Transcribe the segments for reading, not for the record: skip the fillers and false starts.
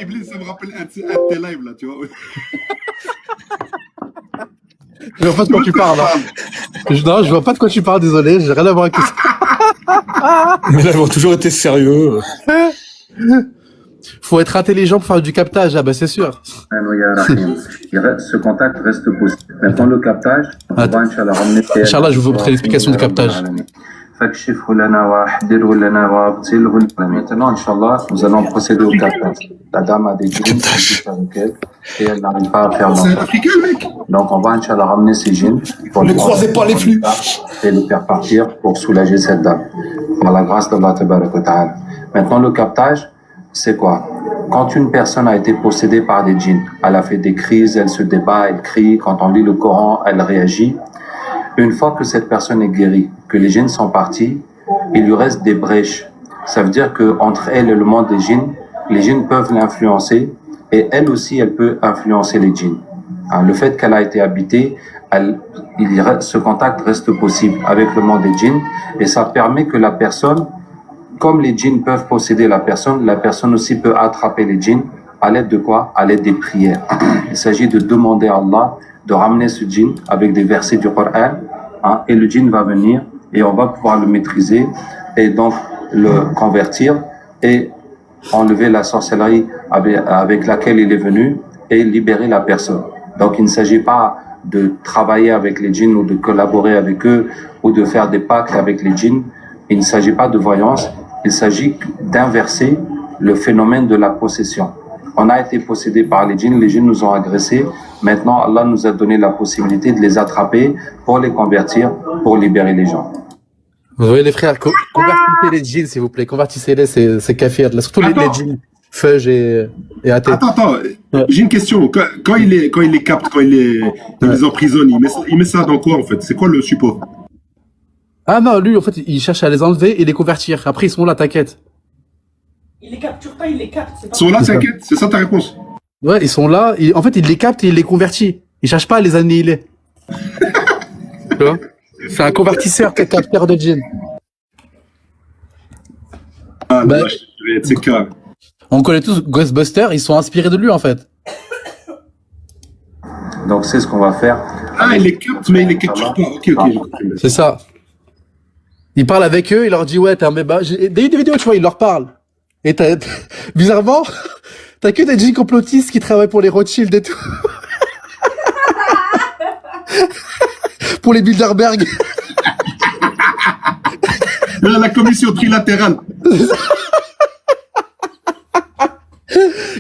Iblis, ça me rappelle un de tes lives, là, tu vois. Je vois pas de quoi tu parles. Hein. Non, je vois pas de quoi tu parles, désolé, j'ai rien à voir avec ça. Mais là, ils ont toujours été sérieux. Faut être intelligent pour faire du captage, ah bah c'est sûr. Ce contact reste possible. Maintenant, le captage, on va, Inch'Allah, ramener... Inch'Allah, je vais vous montrer l'explication du captage. Maintenant, Inch'Allah, nous allons procéder au captage. La dame a des djinns avec elle et elle n'arrive pas à faire C'est un l'enfant. Africain, mec. Donc, on va, Inch'Allah, ramener ces djinns pour Ne croisez pas les flux. et les faire partir pour soulager cette dame. Par la grâce d'Allah Tabarak wa Ta'ala. Maintenant, le captage, c'est quoi? Quand une personne a été possédée par des djinns, elle a fait des crises, elle se débat, elle crie. Quand on lit le Coran, elle réagit. Une fois que cette personne est guérie, que les djinns sont partis, il lui reste des brèches. Ça veut dire que entre elle et le monde des djinns, les djinns peuvent l'influencer et elle aussi, elle peut influencer les djinns. Hein, le fait qu'elle a été habitée, ce contact reste possible avec le monde des djinns et ça permet que la personne, comme les djinns peuvent posséder la personne aussi peut attraper les djinns à l'aide de quoi? À l'aide des prières. Il s'agit de demander à Allah de ramener ce djinn avec des versets du Coran, hein, et le djinn va venir et on va pouvoir le maîtriser et donc le convertir et enlever la sorcellerie avec laquelle il est venu et libérer la personne. Donc il ne s'agit pas de travailler avec les djinns ou de collaborer avec eux ou de faire des pactes avec les djinns. Il ne s'agit pas de voyance, il s'agit d'inverser le phénomène de la possession. On a été possédé par les djinns nous ont agressés. Maintenant, Allah nous a donné la possibilité de les attraper pour les convertir, pour libérer les gens. Vous voyez les frères, convertissez les djinns s'il vous plaît, convertissez-les, c'est kafir. Surtout les djinns, feuge et athée. Attends, j'ai une question. Quand il les capte, quand il les emprisonne, il met ça dans quoi en fait? C'est quoi le support? Ah non, lui en fait, il cherche à les enlever et les convertir. Après, ils sont là, t'inquiète. Il les capture pas, il les capte. Ils sont là, t'inquiète, c'est ça ta réponse? Ouais, ils sont là, en fait, il les capte et il les convertit. Il cherche pas à les annihiler. Tu vois? C'est un convertisseur, un capteur de djinn. Ah, bah, je vais être sécure. On connaît tous Ghostbusters, ils sont inspirés de lui en fait. Donc c'est ce qu'on va faire. Ah, il les capte, mais il les capture pas. Ok, C'est ça. Il parle avec eux, il leur dit ouais, t'es un méba. J'ai des vidéos, tu vois, il leur parle. Et bizarrement, t'as que des djinns complotistes qui travaillent pour les Rothschild et tout. Pour les Bilderberg. La commission trilatérale.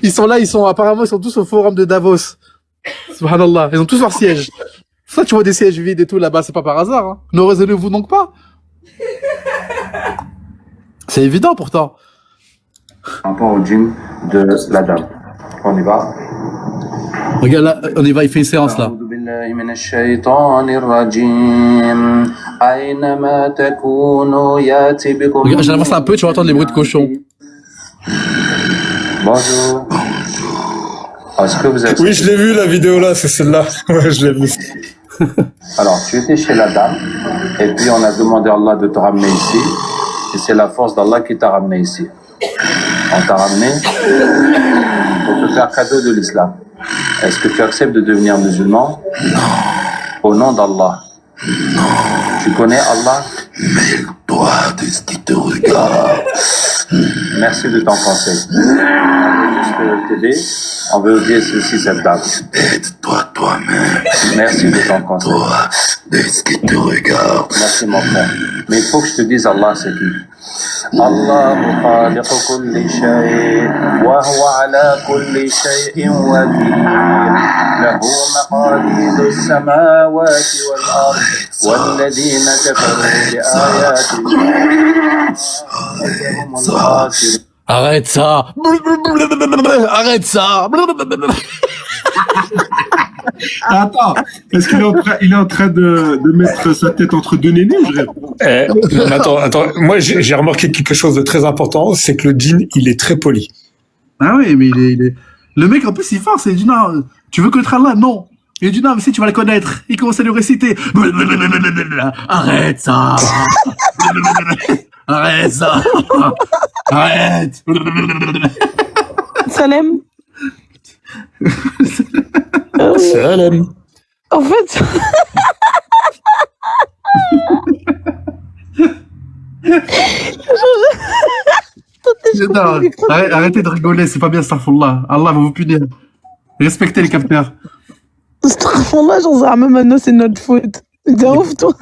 Ils sont là, apparemment, ils sont tous au forum de Davos. Subhanallah. Ils ont tous leur siège. Ça, tu vois des sièges vides et tout là-bas, c'est pas par hasard, hein. Ne raisonnez-vous donc pas. C'est évident pourtant. Par rapport au djinn de la dame. On y va. Regarde là, on y va, il fait une séance là. Regarde, j'avance un peu, tu vas entendre les bruits de cochons. Bonjour. Est-ce que vous avez... Oui, je l'ai vu la vidéo là, c'est celle-là. Ouais, je l'ai vu. Alors, tu étais chez la dame, et puis on a demandé à Allah de te ramener ici, et c'est la force d'Allah qui t'a ramené ici. On t'a ramené pour te faire cadeau de l'islam. Est-ce que tu acceptes de devenir musulman? Non. Au nom d'Allah? Non. Tu connais Allah? Mêle-toi de ce qui te regarde. Merci de ton conseil. On veut juste t'aider. On veut oublier ceci, cette dame. Aide-toi toi-même. Merci de ton conseil. Toi de ce qui te regarde. Merci mon frère. Mais il faut que je te dise Allah c'est qui. الله خالق كل شيء وهو على كل شيء وكيل له مقاليد السماوات والأرض والذين كفروا بآيات الله هم الخاسرون. Arrête ça. Arrête ça. Attends, est-ce qu'il est en train de mettre sa tête entre deux nénés ou je rêve? Attends. Moi, j'ai remarqué quelque chose de très important, c'est que le djinn, il est très poli. Ah oui, mais il est... Le mec, en plus, il force. Il dit non, tu veux connaître Allah? Non. Il dit non, mais si, tu vas le connaître. Il commence à lui réciter. Arrête ça. Arrête ça. Arrête. Salem. Salam. En fait, Non, arrêtez de rigoler, c'est pas bien, astaghfirullah. Allah va vous punir. Respectez les capteurs. là, j'en sais même maintenant, c'est notre faute. T'es ouf, toi.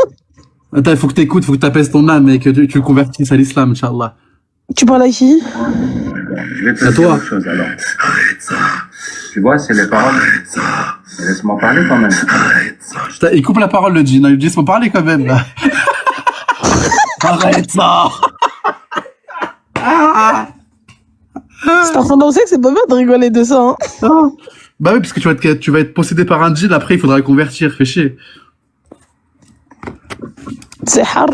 Attends, il faut que t'écoutes, il faut que t'apaises ton âme et que tu le convertisses à l'islam, Inch'Allah. Tu parles à qui? Je vais te À dire toi. autre chose alors. Tu vois, c'est les paroles. Laisse-moi parler quand même. Putain, il coupe la parole, le djinn. Il dit, faut parler quand même, là. Arrête ça. C'est en train d'en que c'est pas bien de rigoler de ça, hein. Bah oui, parce que tu vas être possédé par un djinn, après il faudra le convertir, fais chier. C'est har.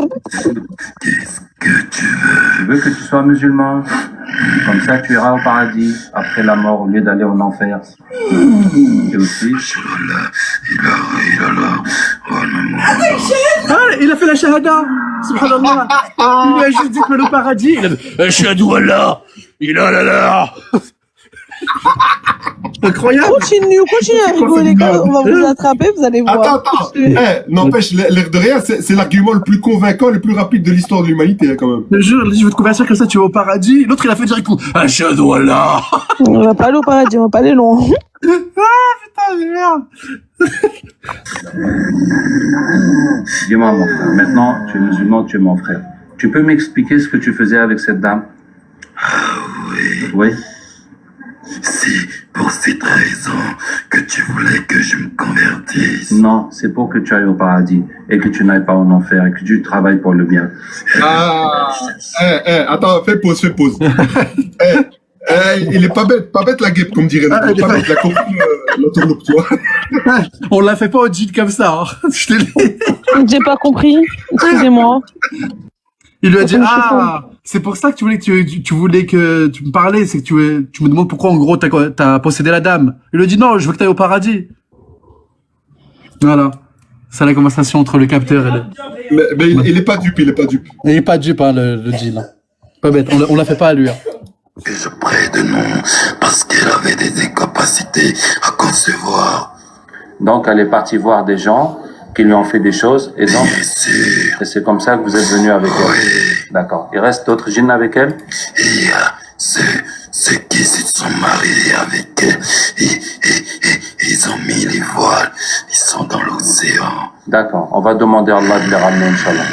Je veux que tu sois musulman. Comme ça, tu iras au paradis après la mort au lieu d'aller en enfer. Et aussi, Ah, il a fait la shahada. Subhanallah. Il lui a juste dit que le paradis. Il a fait, Ashhadu an la ilaha illallah. Incroyable. Continue à rigoler, gars. On va vous attraper, vous allez voir. Attends. N'empêche, l'air de rien, c'est l'argument le plus convaincant, le plus rapide de l'histoire de l'humanité, hein, quand même. Je jure, je veux te convertir comme ça, tu vas au paradis. L'autre, il a fait directement. Ashhadu an la. On va pas aller au paradis, on va pas aller loin. Putain, merde. dis-moi mon frère, maintenant tu es musulman, tu es mon frère. Tu peux m'expliquer ce que tu faisais avec cette dame? Oui. C'est pour cette raison que tu voulais que je me convertisse. Non, c'est pour que tu ailles au paradis et que tu n'ailles pas en enfer et que tu travailles pour le bien. Attends, fais pause. Il est pas bête la guêpe, comme dirait notre pas bête, la compris l'interlocuteur. On l'a fait pas au djinn comme ça, hein. Je te l'ai. J'ai pas compris. Excusez-moi. Il lui a dit, c'est pour ça que tu voulais que tu me parlais, c'est que tu me demandes pourquoi, en gros, t'as possédé la dame. Il lui a dit, non, je veux que t'ailles au paradis. Voilà. C'est la conversation entre le capteur et le... Mais il est pas dupe. Il est pas dupe, hein, le djinn. Hein. Pas bête, on l'a fait pas à lui, hein. Que je prie de non, parce qu'elle avait des incapacités à concevoir. Donc elle est partie voir des gens qui lui ont fait des choses et donc Bien sûr. et c'est comme ça que vous êtes venu avec elle. Oui. D'accord. Il reste d'autres djinns avec elle? Il y a ceux qui se sont mariés avec elle. Et ils ont mis les voiles. Ils sont dans l'océan. D'accord. On va demander à Allah de les ramener, Inch'Allah.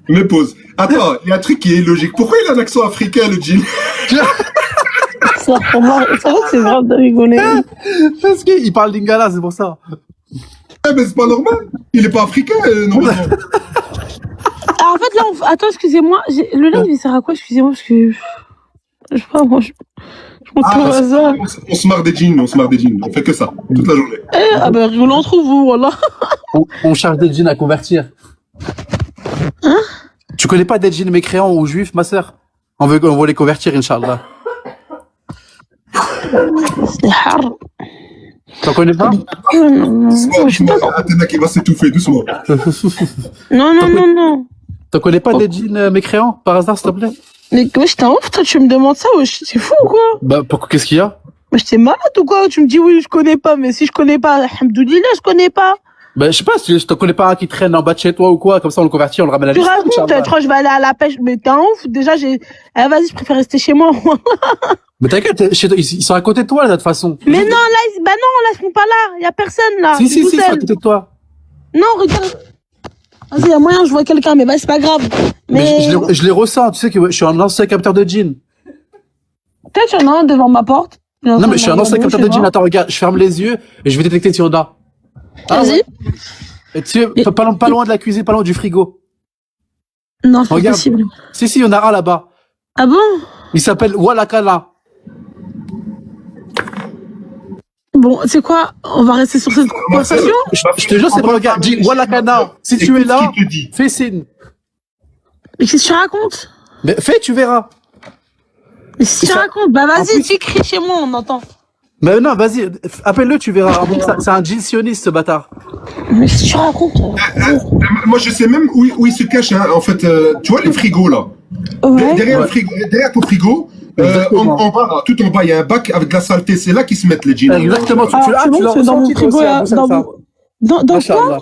Mais pause. Attends, il y a un truc qui est illogique. Pourquoi il a un accent africain, le djinn? Ça va que c'est grave de rigoler. Parce qu'il parle lingala, c'est pour ça. Mais c'est pas normal. Il est pas africain, normalement. Ah, en fait, là, attends, excusez-moi. Le live, il sert à quoi? Excusez-moi, parce que... Je sais pas, moi, je monte au hasard. On se marre des djinns. On fait que ça, toute la journée. Ben, rigolons entre vous, voilà. On charge des djinns à convertir. Hein? Tu connais pas des djinns mécréants ou juifs, ma sœur? On va les convertir, Inch'Allah. C'est har. T'en connais pas? Non, je sais pas. Athéna qui va s'étouffer, doucement. Non. T'en connais pas des djinns mécréants, par hasard, s'il te plaît? Mais wesh, t'es un ouf, toi, tu me demandes ça, wesh, c'est fou ou quoi? Bah, pourquoi, qu'est-ce qu'il y a? Wesh, t'es malade ou quoi? Tu me dis oui, je connais pas, mais si je connais pas, alhamdoulilah, je connais pas. Bah, je sais pas, si je t'en connais pas un qui traîne en bas de chez toi ou quoi, comme ça on le convertit, on le ramène à Tu l'islam, racontes, Inch'Allah. tu crois que je vais aller à la pêche, mais t'es un ouf, déjà, vas-y, je préfère rester chez moi. Mais t'inquiète, chez toi, ils sont à côté de toi, là, de toute façon. Mais non, là, ils sont pas là, y a personne, là. Si, je suis tout ils sont à seul. côté de toi. Non, regarde. Vas-y, y a moyen, je vois quelqu'un, mais vas-y, c'est pas grave. Mais je les ressens, tu sais que je suis un ancien capteur de djinn. Peut-être qu'il y en a un devant ma porte. Non, mais je suis un ancien capteur de djinn. Attends, regarde, je ferme les yeux et je vais détecter si on a. Vas-y. Et tu sais, pas loin de la cuisine, pas loin du frigo. Non, c'est pas Regarde. possible. Si, il y en a un là-bas. Ah bon? Il s'appelle Walakala. Bon, c'est quoi? On va rester sur cette conversation? Je te jure, c'est pas le gars. Dis Walakana. Si tu es là, Qui te dit? fais signe. Mais qu'est-ce que tu racontes? Mais fais, tu verras. Mais si tu racontes, bah vas-y, tu cries chez moi, on entend. Mais non, vas-y, appelle-le, tu verras. C'est un djinn sioniste, ce bâtard. Mais qu'est-ce que tu racontes? Moi, je sais même où il se cache. Hein. En fait, tu vois les frigos là. Ouais. Derrière ton frigo, en bas, tout en bas, il y a un bac avec de la saleté. C'est là qu'ils se mettent les jeans. Exactement. Ah, c'est bon, c'est dans mon frigo, là. Dans quoi?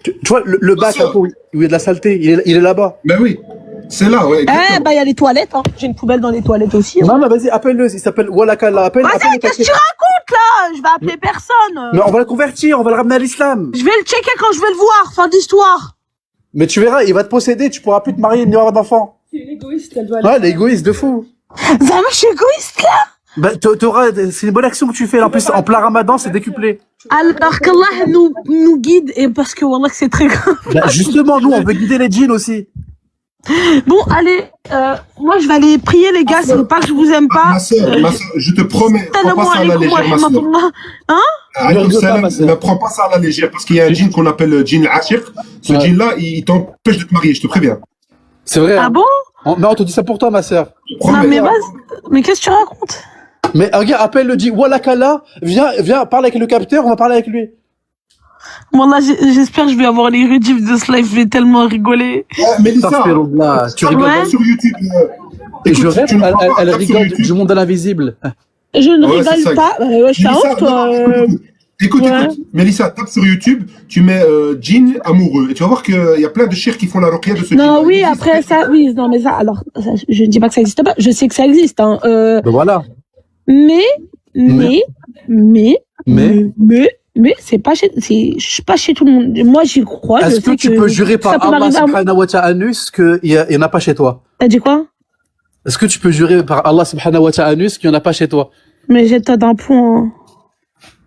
Tu vois, le bac un peu où il y a de la saleté, il est là-bas. Ben oui, c'est là, ouais. Eh, bah, il y a les toilettes, hein. J'ai une poubelle dans les toilettes aussi. Hein. Non, non, vas-y, appelle-le. Il s'appelle Walakala. Appelle-le. Vas-y, qu'est-ce que tu racontes, là? Je vais appeler personne. Mais on va le convertir, on va le ramener à l'islam. Je vais le checker quand je vais le voir. Fin d'histoire. Mais tu verras, il va te posséder, tu pourras plus te marier ni avoir d'enfant. C'est une égoïste, elle doit Ouais, l'égoïste de fou. Zama, je suis égoïste, là. Bah, c'est une bonne action que tu fais. En plus, en plein ramadan, c'est décuplé. Alors qu'Allah nous guide, et parce que Wallah, c'est très grave. Bah, justement, nous, on veut guider les djinns aussi. Bon, allez, moi, je vais aller prier, les gars. C'est pas que je vous aime pas. Ma soeur, je te promets, prends pas ça à la légère, ma soeur. Hein? Ne prends pas ça à la légère, parce qu'il y a un djinn qu'on appelle le djinn al-ashir. Ce djinn-là, il t'empêche de te marier, je te préviens. C'est vrai. Ah bon? Mais on te dit ça pour toi, ma sœur. Non, mais qu'est-ce que tu racontes? Mais regarde, appelle le dit Walakala, viens, parle avec le capteur, on va parler avec lui. Bon, là, j'espère que je vais avoir les rediffs de ce live, je vais tellement rigoler. Mélissa, tu rigoles sur YouTube. Et je rêve, elle rigole du monde à l'invisible. Je ne rigole pas. Ouais, je t'avoue, toi. Écoute, Mélissa, tape sur YouTube, tu mets djinn amoureux, et tu vas voir qu'il y a plein de chers qui font la ruqya de ce djinn. Non, oui, après ça, oui, non, mais ça, alors, ça, je ne dis pas que ça n'existe pas, je sais que ça existe, hein. Ben voilà. Mais, c'est pas chez tout le monde. Moi, j'y crois. Est-ce que tu peux jurer par Allah subhanahu wa ta'ala qu'il n'y en a pas chez toi? T'as dit quoi? Est-ce que tu peux jurer par Allah subhanahu wa ta'ala qu'il n'y en a pas chez toi? Mais j'ai tas d'impôts.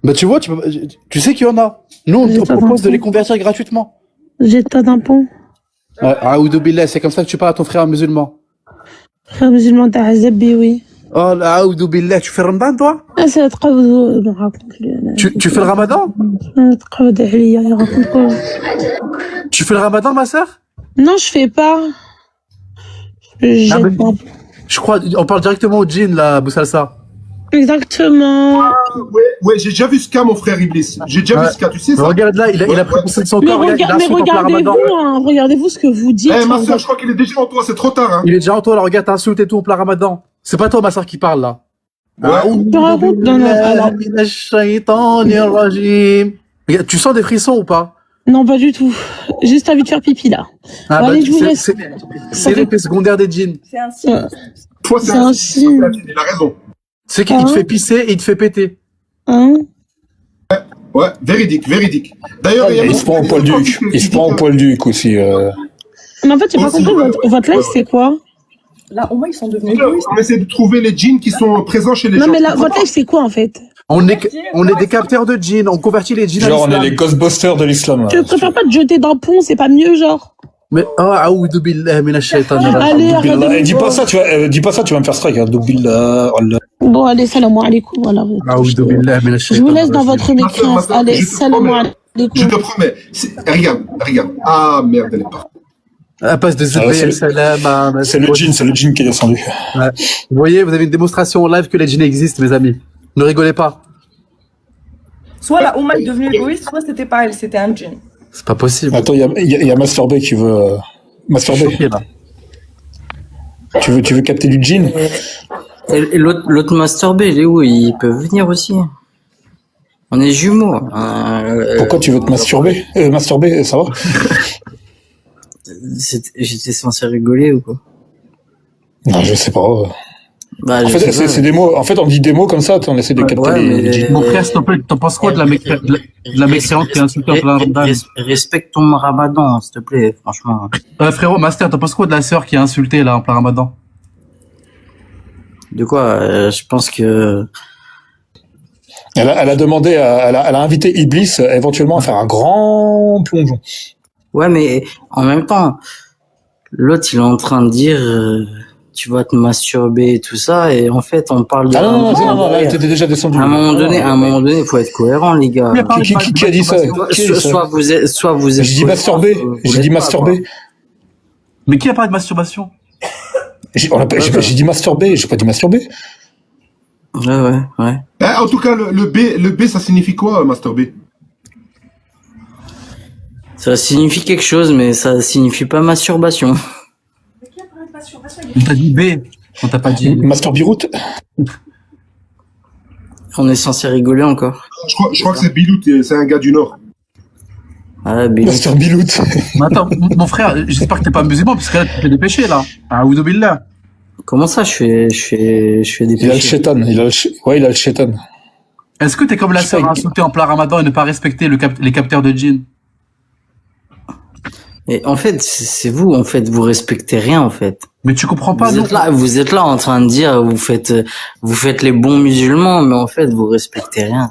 Bah tu vois, tu sais qu'il y en a. Nous, on te propose de les convertir gratuitement. J'ai tas d'impôts. Aoudou billah, c'est comme ça que tu parles à ton frère musulman. Frère musulman, t'as Azabi, oui. Oh là, aoudou billah, tu fais le ramadan, toi? Ça te raconte. Tu fais le ramadan? Tu fais le ramadan, ma sœur? Non, je fais pas. Je crois, on parle directement au djinn, là, Boussalsa. Exactement. Ouais, j'ai déjà vu ce cas, mon frère Iblis. J'ai déjà vu ce cas, tu sais ça. Regarde là, il a pris possession de son corps. Mais regardez-vous, regardez-vous ce que vous dites. Eh, ma soeur, je crois qu'il est déjà en toi, c'est trop tard, hein. Il est déjà en toi, là, regarde, t'as insulté tout en plein ramadan. C'est pas toi, ma soeur, qui parle, là. Tu sens des frissons ou pas? Non, pas du tout. Juste envie de faire pipi, là. Allez, je vous laisse. C'est l'effet secondaire des djinns. C'est un signe. Toi, c'est un signe. Il a raison. C'est qu'il te fait pisser et il te fait péter. Hein? Ouais, véridique. D'ailleurs, il se prend au poil duc. Il se prend au poil duc aussi. Mais en fait, j'ai pas compris, votre live, c'est quoi? Là, au moins, ils sont devenus égoïstes. On essaie de trouver les djinns qui sont présents chez les gens. Non, mais là, votre live, c'est quoi, en fait? On est des capteurs de djinns, on convertit les djinns à Genre, on l'islam. est les Ghostbusters de l'islam. Tu préfères pas te jeter d'un pont, c'est pas mieux, genre? Mais, aoudou billah minash shaitan. Allez, arrête. Dis pas ça, tu vas me faire strike. Aoudou billah. Bon, allez, salam alaikum, voilà. Aoudou billah minash shaitan. Je vous laisse dans votre mécréance. Allez, salam alaikum. Je te promets. Regarde. Ah, merde, elle est pas. À passe de salam. C'est le djinn qui est descendu. Ouais. Vous voyez, vous avez une démonstration en live que les djinns existent, mes amis. Ne rigolez pas. Soit la Ouma est devenue égoïste, soit c'était pas elle, c'était un djinn. C'est pas possible. Attends, il y a Master B qui veut... Master B. Choqué, là. Tu veux capter du djinn? Et l'autre Master B, il est où? Il peut venir aussi. On est jumeaux. Pourquoi tu veux te masturber? Masturber, ça va? J'étais censé rigoler ou quoi? Non, je sais pas. Bah, en fait, c'est des mots. En fait, on dit des mots comme ça, on essaie de capter les djinns. Mon frère, s'il te plaît, t'en penses quoi de la mécréante qui a insulté en plein ramadan? Respecte ton ramadan, s'il te plaît, franchement. Frérot, Master, t'en penses quoi de la sœur qui a insulté là en plein ramadan? De quoi? Je pense que... Elle a demandé, elle a invité Iblis éventuellement à faire un grand plongeon. Ouais, mais en même temps, l'autre, il est en train de dire... tu vas te masturber et tout ça, et en fait, on parle de... Ah non, là, t'étais déjà descendu. À un moment donné, il faut être cohérent, les gars. Qui a dit ça? Soit vous êtes... J'ai dit masturber. Mais qui a parlé de masturbation? J'ai dit masturber, j'ai pas dit masturber. Ouais. En tout cas, le B, ça signifie quoi, Master B? Ça signifie quelque chose, mais ça signifie pas masturbation. On t'a dit B, on t'a pas dit. Master Birout. On est censé rigoler encore. Je crois que c'est Bilout, c'est un gars du Nord. Ah, Billy. Master Bilout. Mais attends, mon frère, j'espère que t'es pas musulman, parce que là, tu fais des péchés, là. Ah, Billah. Comment ça, je fais des Il a le péchés? chétan. Ouais, il a le chétan. Est-ce que t'es comme la sœur à sauter en plein ramadan et ne pas respecter les capteurs de djinn? Et en fait, c'est vous, en fait, vous respectez rien, en fait. Mais tu comprends pas, non? Vous êtes là en train de dire, vous faites les bons musulmans, mais en fait, vous respectez rien.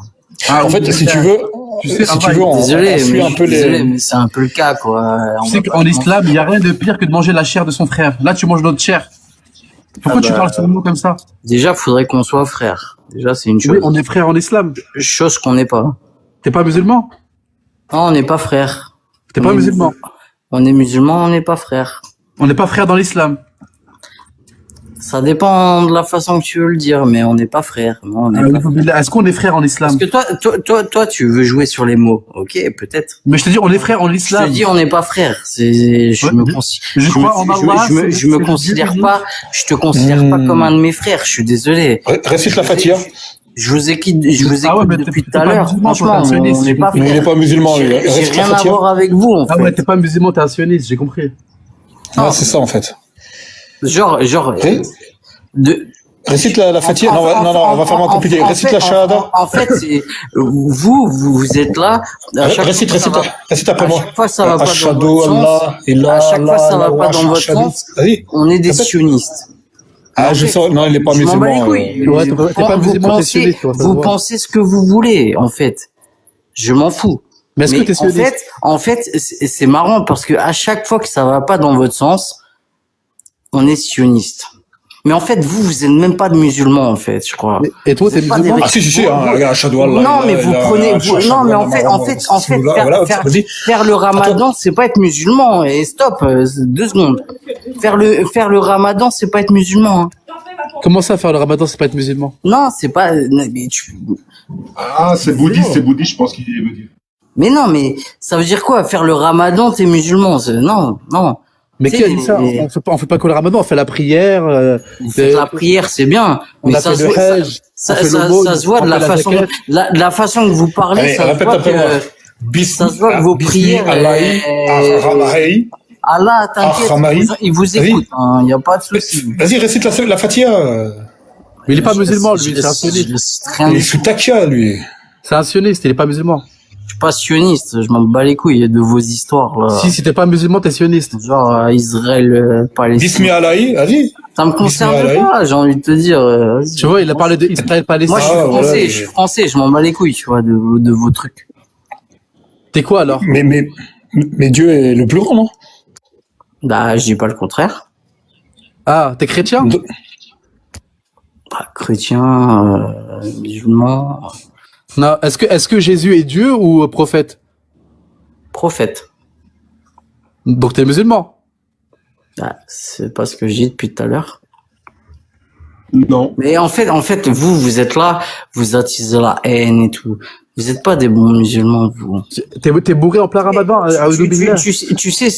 Ah, En fait, si tu veux, Désolé, on suit mais, un peu désolé, mais c'est un peu le cas, quoi. Tu sais qu'en islam, il n'y a rien de pire que de manger la chair de son frère. Là, tu manges notre chair. Pourquoi tu parles sur nous comme ça? Déjà, faudrait qu'on soit frères. Déjà, c'est une chose. Oui, on est frères en islam. Chose qu'on n'est pas. T'es pas musulman? Non, on n'est pas frères. T'es pas musulman? On est musulman, on n'est pas frères. On n'est pas frères dans l'islam. Ça dépend de la façon que tu veux le dire, mais on n'est pas frères. Non, on n'est pas... Est-ce qu'on est frères en islam? Parce que toi, tu veux jouer sur les mots. Ok, peut-être. Mais je te dis, on est frères en islam. Je te dis, on n'est pas frères. Je me considère pas, je te considère pas comme un de mes frères. Je suis désolé. Récite la Fatiha. Je vous écoute depuis tout à l'heure. Franchement, on n'est pas Mais il n'est frères. pas musulman, lui. J'ai Récite la rien à Fatiha. voir avec vous, en Ah ouais, fait. t'es pas musulman, t'es un sioniste, j'ai compris. Ah, c'est ça, en fait. Genre, Récite la Fatiha. Non, on va faire moins compliqué. Récite la Shahada. En fait, c'est, vous êtes là. Récite après moi. À chaque fois, ça va pas dans Ashhadu votre sens. Allah, ilaha À chaque fois, ça va illallah, pas dans votre ashhadu. sens. Vas-y. On est des Répète. sionistes. Ah, je sais. Non, il n'est pas Je m'en bats les musulman. couilles. Ouais, t'es pas musulman, t'es sioniste, toi, ça se Vous voit. pensez ce que vous voulez, en fait. Je m'en fous. Mais est-ce que t'es sioniste? En fait, c'est marrant parce que à chaque fois que ça va pas dans votre sens, on est sioniste. Mais en fait, vous êtes même pas de musulmans, en fait, je crois. Et toi, t'es Vous êtes pas musulman? des- Ah, si, regarde, Ashhadu Allah. Non, mais vous ilaha prenez, illallah, non, mais ashhadu en anna fait, Voilà, vas-y. faire le ramadan, c'est pas être musulman. Et stop, 2 secondes. Faire le ramadan, c'est pas être musulman. Hein. Comment ça, faire le ramadan, c'est pas être musulman? Non, c'est pas, mais Ah, c'est bouddhiste, je pense qu'il veut dire. mais non, mais ça veut dire quoi? Faire le ramadan, t'es musulman. Non. Mais Tu qui sais, a dit ça? On fait pas que le ramadan, on fait la prière. Vous faites la prière, c'est bien. On Mais a ça fait se le voit, hajj, ça on fait se l'aumône, voit de on la fait la façon, zakat. de la façon que vous parlez, Allez, ça se répète voit après moi. que, ça se voit que vos prières, Allah, t'inquiète, il vous écoute, il n'y a pas de souci. Vas-y, récite la Fatiha. Mais il est pas musulman, lui, c'est un sioniste. Il est sous takia, lui. C'est un sioniste, il est pas musulman. Je suis pas sioniste, je m'en bats les couilles de vos histoires, là. Si t'es pas musulman, t'es sioniste. Genre, Israël, Palestine. Bismi Alaï, vas-y. Ça me concerne Bismillah. pas, j'ai envie de te dire. Vas-y. Tu vois, il a parlé de Israël, Palestine. Moi, je suis Ah, français, voilà. je suis français, je m'en bats les couilles, tu vois, de vos trucs. T'es quoi, alors? Mais Dieu est le plus grand, non? Bah, je dis pas le contraire. Ah, t'es chrétien? Bah, chrétien, musulman, Non, est-ce que Jésus est Dieu ou prophète? prophète. Donc t'es musulman? Bah, c'est pas ce que je dis depuis tout à l'heure. Non. Mais en fait, vous êtes là, vous attisez la haine et tout. Vous êtes pas des bons musulmans, vous. T'es bourré en plein ramadan, Tu sais,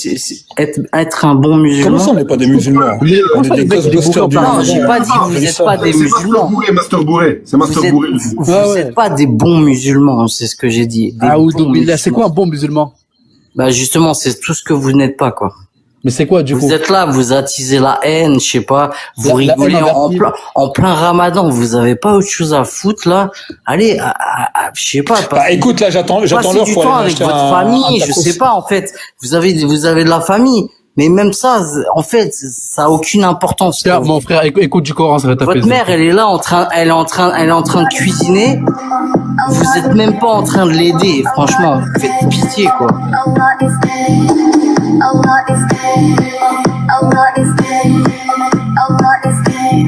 être un bon musulman. Comment ça, on n'est pas des musulmans? On est des ghostbusters du Non, monde. j'ai pas dit que vous n'êtes pas des C'est Master musulmans. Bourré, Master Bourré. C'est Master Bourré. Vous êtes pas des bons musulmans, c'est ce que j'ai dit. Des bons C'est quoi un bon musulman? Bah justement, c'est tout ce que vous n'êtes pas, quoi. Mais c'est quoi, du coup? Vous êtes là, vous attisez la haine, je sais pas, vous La rigolez haine envers qui? en plein ramadan, vous avez pas autre chose à foutre, là. Allez, je sais pas. Bah, écoute, là, j'attends Passez l'heure du pour temps aller avec m'acheter votre un famille, je tacos. sais pas, en fait. Vous avez de la famille. Mais même ça, en fait, ça a aucune importance. Tiens, mon frère, écoute du Coran, ça va t'apaiser. Votre mère, elle est là elle est en train de cuisiner. Vous êtes même pas en train de l'aider, franchement. Faites pitié, quoi.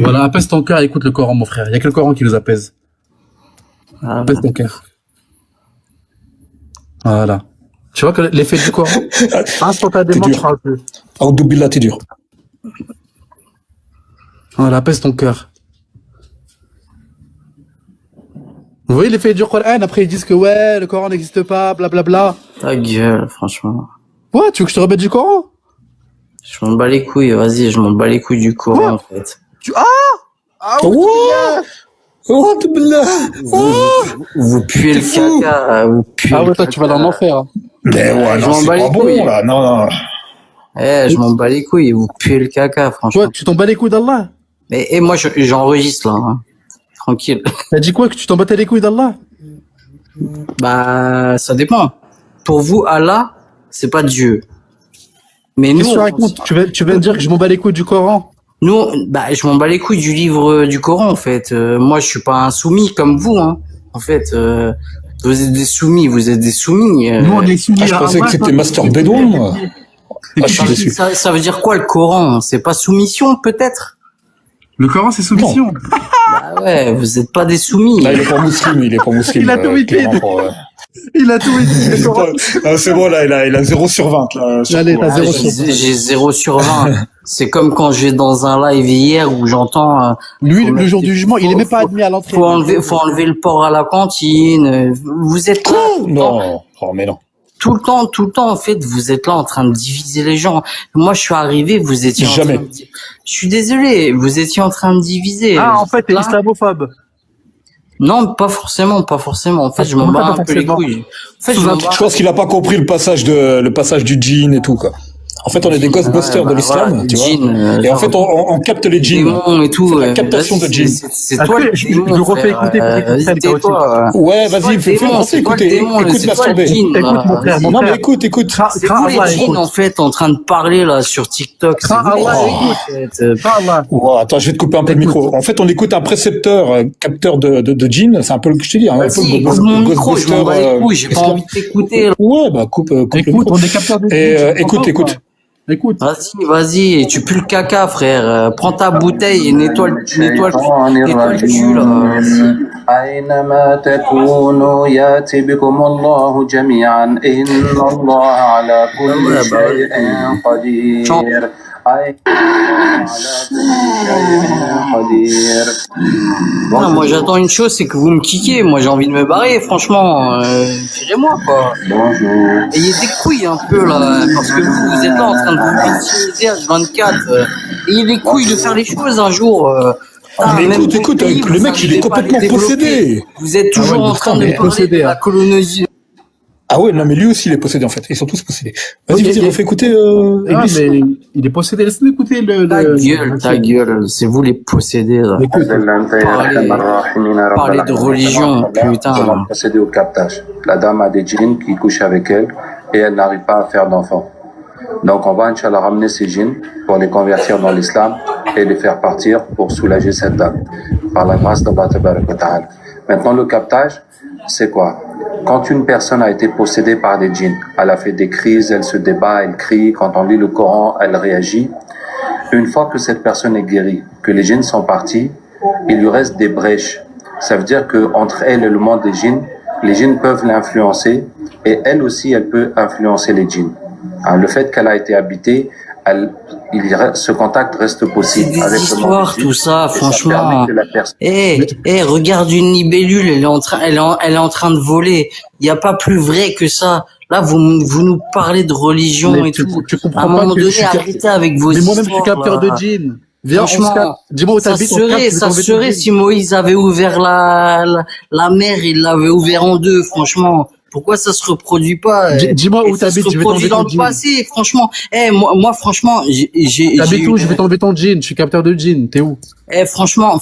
Voilà, apaise ton cœur, écoute le Coran, mon frère. Il y a que le Coran qui nous apaise. Apaise ton cœur. Voilà. Tu vois que l'effet du Coran, instantanément, C'est tu dur. parles plus. Aoudoubillah, t'es dur. Voilà, apaise ton cœur. Vous voyez l'effet du Coran, après ils disent que ouais, le Coran n'existe pas, blablabla. Ta gueule, franchement. Ouais, tu veux que je te remette du Coran? Je m'en bats les couilles, vas-y, je m'en bats les couilles du Coran, en fait. Ah Oh, billah. Vous puez le caca, vous puez Ah le ouais, toi tu vas caca. dans l'enfer. Hein. Mais ouais, Je non, m'en c'est bats pas les couilles. bon, là. Non, non. Je m'en bats les couilles, vous puez le caca, franchement. Toi, tu t'en bats les couilles d'Allah. Et moi, j'enregistre, là, hein. Tranquille. T'as dit quoi, que tu t'en battais les couilles d'Allah? Bah, ça dépend. Pour vous, Allah, c'est pas Dieu. Mais nous, Qu'est-ce que tu racontes? Tu viens de dire que je m'en bats les couilles du Coran. nous, bah, je m'en bats les couilles du livre du Coran, en fait. Moi, je suis pas un soumis comme vous, hein. En fait, vous êtes des soumis, vous êtes des soumis. Nous, on est soumis Ah, je à pensais Allah, que c'était toi, Master Bédouin, moi. Ah, je suis déçu. Ça veut dire quoi, le Coran? C'est pas soumission, peut-être? Le Coran, c'est soumission. Bah ouais, vous êtes pas des soumis. Là, il est pas musulman, il est pas musulman. Il a tout mis. clairement, pour, Il a tout dit. Le Coran. Ah, c'est bon, là, il a 0 sur 20, là. sur Allez, tout, t'as hein. 0 sur 20. J'ai 0 sur 20. C'est comme quand je vais dans un live hier où j'entends... Lui, faut le mettre- jour du jugement, il est même pas faut- admis à l'entrée. faut enlever le porc à la cantine. Vous êtes là tout le temps. Non, oh, mais non. Tout le temps, en fait, vous êtes là en train de diviser les gens. Moi, je suis arrivé, vous étiez Jamais. en train de... Je suis désolé, vous étiez en train de diviser. Ah, en fait, t'es Là- islamophobe. Non, pas forcément. En fait, je m'en Comment bats ça, un peu les forcément couilles. En fait, je m'en bats... Je pense qu'il a pas compris le passage du djinn et tout, quoi. En fait, on est des Ghostbusters de l'islam, voilà, tu vois. djinns, Et en genre, fait, on capte les djinns. démons et tout. C'est la captation vas-y, de djinns. C'est Est-ce toi que le je démon, le refais frère. écouter pour qu'il Vas-y, comprenne, tais-toi. Ouais, C'est toi vas-y, le fais démon, c'est toi le écouter, démon, écoute c'est ma toi le sorbet. djinn, Écoute, là. mon frère, mon Non, mais frère. écoute. C'est Crains vous les Allah, djinns, écoute. en fait, en train de parler, là, sur TikTok. C'est Crains vous les Allah, djinns, écoute. en fait. Crains Allah. Ouais, attends, je vais te couper un peu le micro. En fait, on écoute un précepteur, capteur de djinn. C'est un peu le que je te dis, hein, un peu Vas-y, le coupe mon micro, je m'en bats les couilles, j'ai pas islam. envie de t'écouter, là. Ouais, bah coupe le Écoute, micro. on est capteur de Et djinn, tu écoute, comprends, écoute. quoi. Écoute. Vas-y, tu pues le caca, frère. Prends ta bouteille et nettoie le cul, là. Vas-y. أينما تكونوا يأتي بكم الله جميعا إن الله على كل شيء قدير Voilà, moi j'attends une chose, c'est que vous me kickez. Moi j'ai envie de me barrer, franchement. Tirez-moi quoi. Bonjour. Ayez des couilles un peu là, parce que vous êtes là en train de vous victimiser H24. Ayez des couilles de faire les choses un jour. Mais même écoute, vos écoute, pays, le vous mec, il est n'arrivez pas à les complètement développer. possédé. Vous êtes toujours Ah ouais, en train de il est parler possédé, de la hein. colonisation. Ah ouais, non, mais lui aussi, il est possédé, en fait. Ils sont tous possédés. Vas-y, Ok, vas-y, ok. refais écouter, Ah, Iblis. mais il est possédé. Laisse-nous écouter Ta gueule, c'est vous les possédés là. Écoute. Parler de religion, putain. On va procéder au captage. La dame a des djinns qui couchent avec elle et elle n'arrive pas à faire d'enfant. Donc on va, Inch'Allah, ramener ces djinns pour les convertir dans l'islam et les faire partir pour soulager cette dame. Par la grâce d'Allah Tabaraka wa Ta'ala. Maintenant, le captage, c'est quoi? Quand une personne a été possédée par des djinns, elle a fait des crises, elle se débat, elle crie, quand on lit le Coran, elle réagit. Une fois que cette personne est guérie, que les djinns sont partis, il lui reste des brèches. Ça veut dire que entre elle et le monde des djinns, les djinns peuvent l'influencer et elle aussi, elle peut influencer les djinns. Hein, le fait qu'elle a été habitée, ce contact reste C'est possible des avec le monde histoires, des djinns. tout ça, Et ça franchement. permet que la personne... Regarde une libellule, elle est en train de voler. Il n'y a pas plus vrai que ça. Là, vous nous parlez de religion Mais et tu tout. comprends À un pas moment que je donné, suis arrêtez avec vos Mais histoires. moi-même, je suis capteur de là. djinn. Viens, on se Franchement, capte. Dis-moi où ça t'habites, on se capte, je vais ça t'enlever ton serait djinn. si Moïse avait ouvert la mer, il l'avait ouvert en deux, franchement. Pourquoi ça se reproduit pas? Dis-moi où ça se t'habites, je vais reproduit t'enlever dans ton le djinn. passé, franchement. Moi, franchement, T'habites où? Je vais t'enlever ton djinn. Je suis capteur de djinn. T'es où? franchement,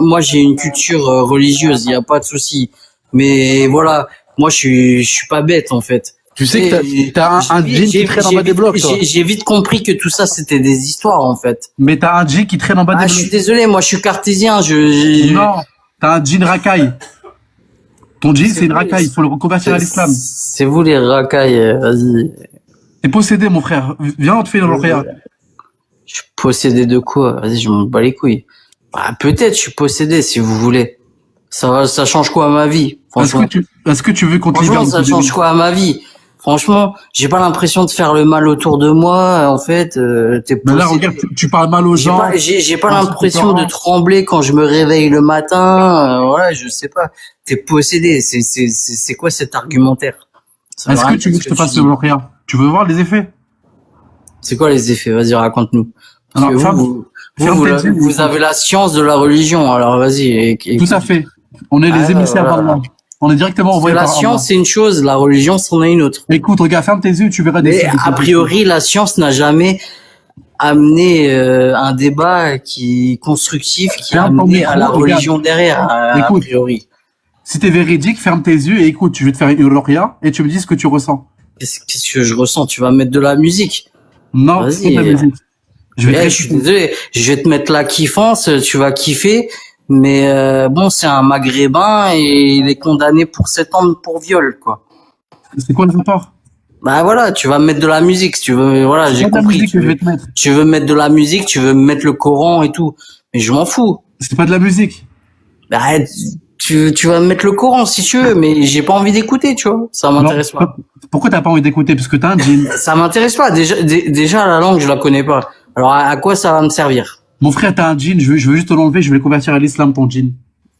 moi, j'ai une culture religieuse, il n'y a pas de souci. Mais voilà, moi, je suis pas bête, en fait. Tu sais que t'as un djinn qui traîne en bas des blocs, toi. J'ai vite compris que tout ça, c'était des histoires, en fait. Mais t'as un djinn qui traîne en bas Ah, des je suis blocs. désolé, moi, je suis cartésien, Non, t'as un djinn racaille. Ton djinn, c'est une racaille. Il faut le reconvertir à l'islam. C'est vous les racailles, vas-y. T'es possédé, mon frère. Viens, on te fait une ruqya. Je suis possédé de quoi? Vas-y, je m'en bats les couilles. Bah, peut-être, je suis possédé, si vous voulez. Ça change quoi à ma vie? Franchement, Est-ce que tu veux qu'on te libère franchement, ça de tes change djinns? quoi à ma vie? Franchement, j'ai pas l'impression de faire le mal autour de moi. En fait, t'es Mais là, possédé. regarde, tu parles mal aux gens. J'ai pas un l'impression truc de trembler quand je me réveille le matin. Ouais, je sais pas. T'es possédé. C'est quoi cet argumentaire? Ça veut Est-ce rien que tu dire veux que ce je te fasse dis. le Roria? Tu veux voir les effets? C'est quoi les effets? Vas-y, raconte-nous. Parce Alors, que ferme- vous, ferme vous, tes vous, yeux. vous avez la science de la religion. Alors vas-y. Tout à fait. On est les Ah, émissaires voilà. d'Allah. On est directement Parce que envoyés la par Allah. science, c'est une chose. La religion, c'en est une autre. Écoute, regarde, ferme tes yeux, tu verras des Mais signes. a priori, la science n'a jamais amené un débat qui constructif, qui a Ferme ton amené micro, à la regarde. religion derrière, a Écoute. priori. Si t'es véridique, ferme tes yeux et écoute, je vais te faire une Roria et tu me dis ce que tu ressens. Qu'est-ce que je ressens? Tu vas mettre de la musique. Non, Vas-y. c'est pas de la musique. Je vais te Je suis désolé, je vais te mettre la kiffance, tu vas kiffer, mais bon, c'est un maghrébin et il est condamné pour 7 ans pour viol, quoi. C'est quoi le rapport? Bah voilà, tu vas me mettre de la musique, si tu veux, voilà, C'est j'ai pas de la compris. musique que je vais te mettre. Tu veux mettre de la musique, tu veux me mettre le Coran et tout, mais je m'en fous. C'est pas de la musique. Bah, tu vas me mettre le Coran si tu veux, mais j'ai pas envie d'écouter, tu vois, ça m'intéresse Non, pas. Pourquoi t'as pas envie d'écouter? Parce que t'as un djinn. Ça m'intéresse pas, déjà la langue, je la connais pas. Alors à quoi ça va me servir? Mon frère, t'as un djinn, je veux juste te l'enlever, je vais le convertir à l'islam, ton djinn.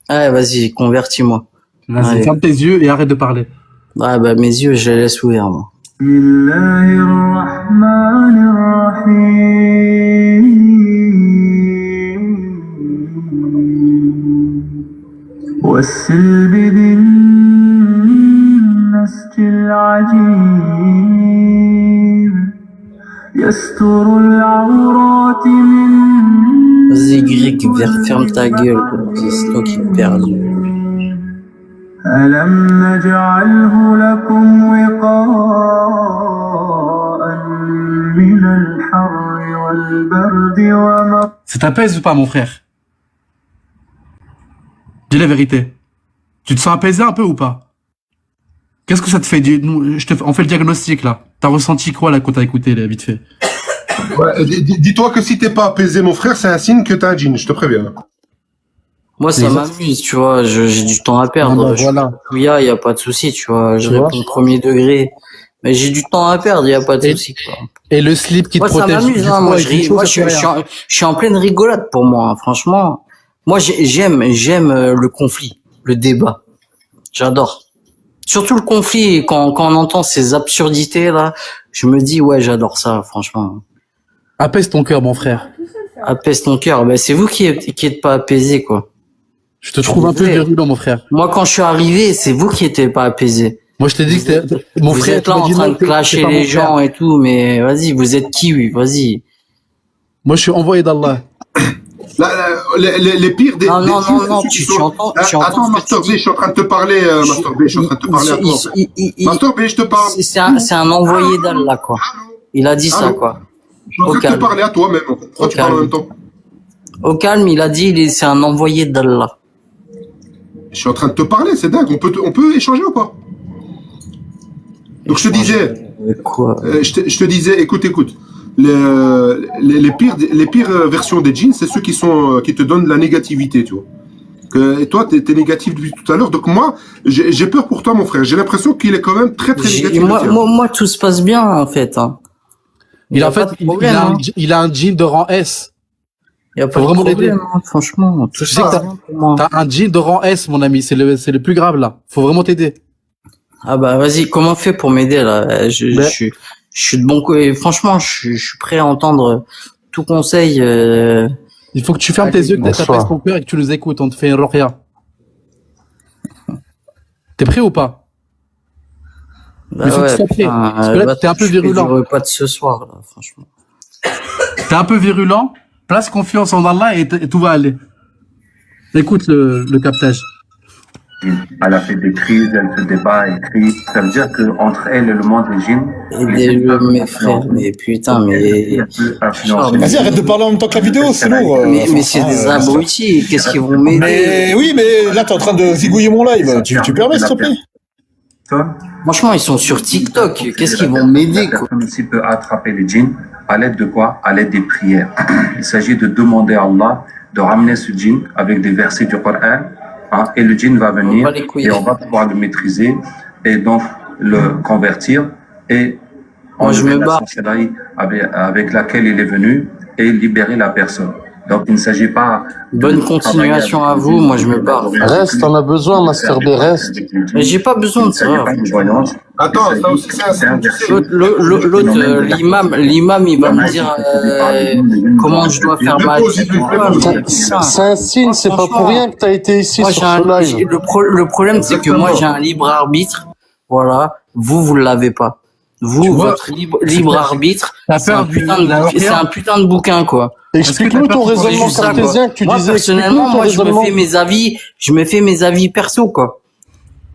Ouais, vas-y, convertis-moi. Vas-y, Allez. ferme tes yeux et arrête de parler. Ouais, bah mes yeux, je les laisse ouverts, moi. والسلب ذي النسج العجيب يستر العورات من Vas-y, Greg, ferme ta gueule, quoi. C'est toi qui me perds. ألم نجعله لكم وقاء من الحر والبرد ومطر Ça t'apaise ou pas, mon frère? Dis la vérité. Tu te sens apaisé un peu ou pas? Qu'est-ce que ça te fait? On fait le diagnostic, là. T'as ressenti quoi, là, quand t'as écouté, là, vite fait? Ouais, dis-toi que si t'es pas apaisé, mon frère, c'est un signe que t'as un djinn, je te préviens. Moi, ça m'amuse, tu vois, j'ai du temps à perdre. Ah bah, Je voilà. suis y a pas de souci, tu vois. Je Tu vois. réponds premier degré. Mais j'ai du temps à perdre, y a pas de souci, quoi. Et le slip qui te Moi, ça protège m'amuse, du hein. froid Moi, et du chaud, moi, ça fait rien. je suis en pleine rigolade pour moi, hein, franchement. Moi, j'aime le conflit, le débat. J'adore. Surtout le conflit, quand on entend ces absurdités, là, je me dis, ouais, j'adore ça, franchement. Apaise ton cœur, mon frère. Apaise ton cœur. Ben, c'est vous qui êtes pas apaisé, quoi. Je te trouve un peu Désolé. virulent, mon frère. Moi, quand je suis arrivé, c'est vous qui étiez pas apaisé. Moi, je t'ai dit que c'était mon Vous frère. êtes là en train de clasher les gens et tout, mais vas-y, vous êtes qui, oui, vas-y. Moi, je suis envoyé d'Allah. Les pires des. Non, des non, djinns, non, non, c'est ceux qui tu sont- entends, Ah, tu entends attends, ce que Master tu B, je suis en train de te parler, Master B, je suis en train de te parler à toi. Master B, je te parle. C'est un envoyé d'Allah, quoi. Il a dit ça, Allô. quoi. Je suis en Au train de te calme. parler à toi même. Pourquoi tu parles en même temps? Au calme, il a dit, c'est un envoyé d'Allah. Je suis en train de te parler, c'est dingue. On peut échanger ou pas? Donc je te disais, Quoi? je te disais, écoute. Les pires versions des djinns, c'est ceux qui te donnent de la négativité, tu vois. Et toi, t'es négatif depuis tout à l'heure. Donc moi, j'ai peur pour toi, mon frère. J'ai l'impression qu'il est quand même très négatif. Moi, tout se passe bien, en fait, hein. Il a un djinn de rang S. Il y a pas Faut de vraiment problème, l'aider. hein, franchement. Tout Je sais ça, que hein, pour moi. t'as un djinn de rang S, mon ami. C'est le plus grave, là. Faut vraiment t'aider. Ah bah vas-y, comment on fait pour m'aider là? Je suis de bon côté. Franchement, je suis prêt à entendre tout conseil. Il faut que tu fermes tes yeux, que t'apaises ton cœur et que tu nous écoutes. On te fait une roria. T'es prêt ou pas? Bah Il faut que ouais, tu sois prêt. putain, Parce que là, t'es un peu je fais virulent. du repas de ce soir là, franchement. T'es un peu virulent. Place confiance en Allah et tout va aller. Écoute le captage. Elle a fait des crises, elle se débat, elle crie. Ça veut dire qu'entre elle et le monde des djinns, Aidez-le, mes frères, mais putain, mais. Vas-y, arrête de parler en même temps que la vidéo, c'est lourd. Mais c'est des abrutis, qu'est-ce qu'ils vont m'aider? Mais oui, mais là, t'es en train de zigouiller mon live. Tu permets, s'il te plaît? Franchement, ils sont sur TikTok, qu'est-ce qu'ils vont m'aider, La quoi? personne aussi peut attraper les djinns à l'aide de quoi? À l'aide des prières. Il s'agit de demander à Allah de ramener ce djinn avec des versets du Coran, hein, et le djinn va venir et on va pouvoir le maîtriser et donc le convertir et Moi, je enlever me la bats. sorcellerie avec laquelle il est venu et libérer la personne. Donc, il ne s'agit pas Bonne de travailler continuation avec à les vous. djinns, Moi, je me barre. Reste, t'en as besoin, Master B, reste. Mais j'ai pas besoin Il de ne s'agit ça. pas de voyance. Attends, ça aussi c'est un signe, tu sais. L'autre, l'imam, il va me dire comment je dois faire ma vie. C'est un signe, c'est pas pour rien que t'as été ici Moi, sur ce live. le problème, c'est que moi, j'ai un libre arbitre. Voilà. Vous l'avez pas. Vous, Tu vois, votre libre arbitre, t'as c'est peur un putain de bouquin, quoi. Explique-nous ton raisonnement juste ça, quoi. cartésien que tu Moi, disais. personnellement, Explique-nous ton moi, raisonnement. je me fais mes avis perso, quoi.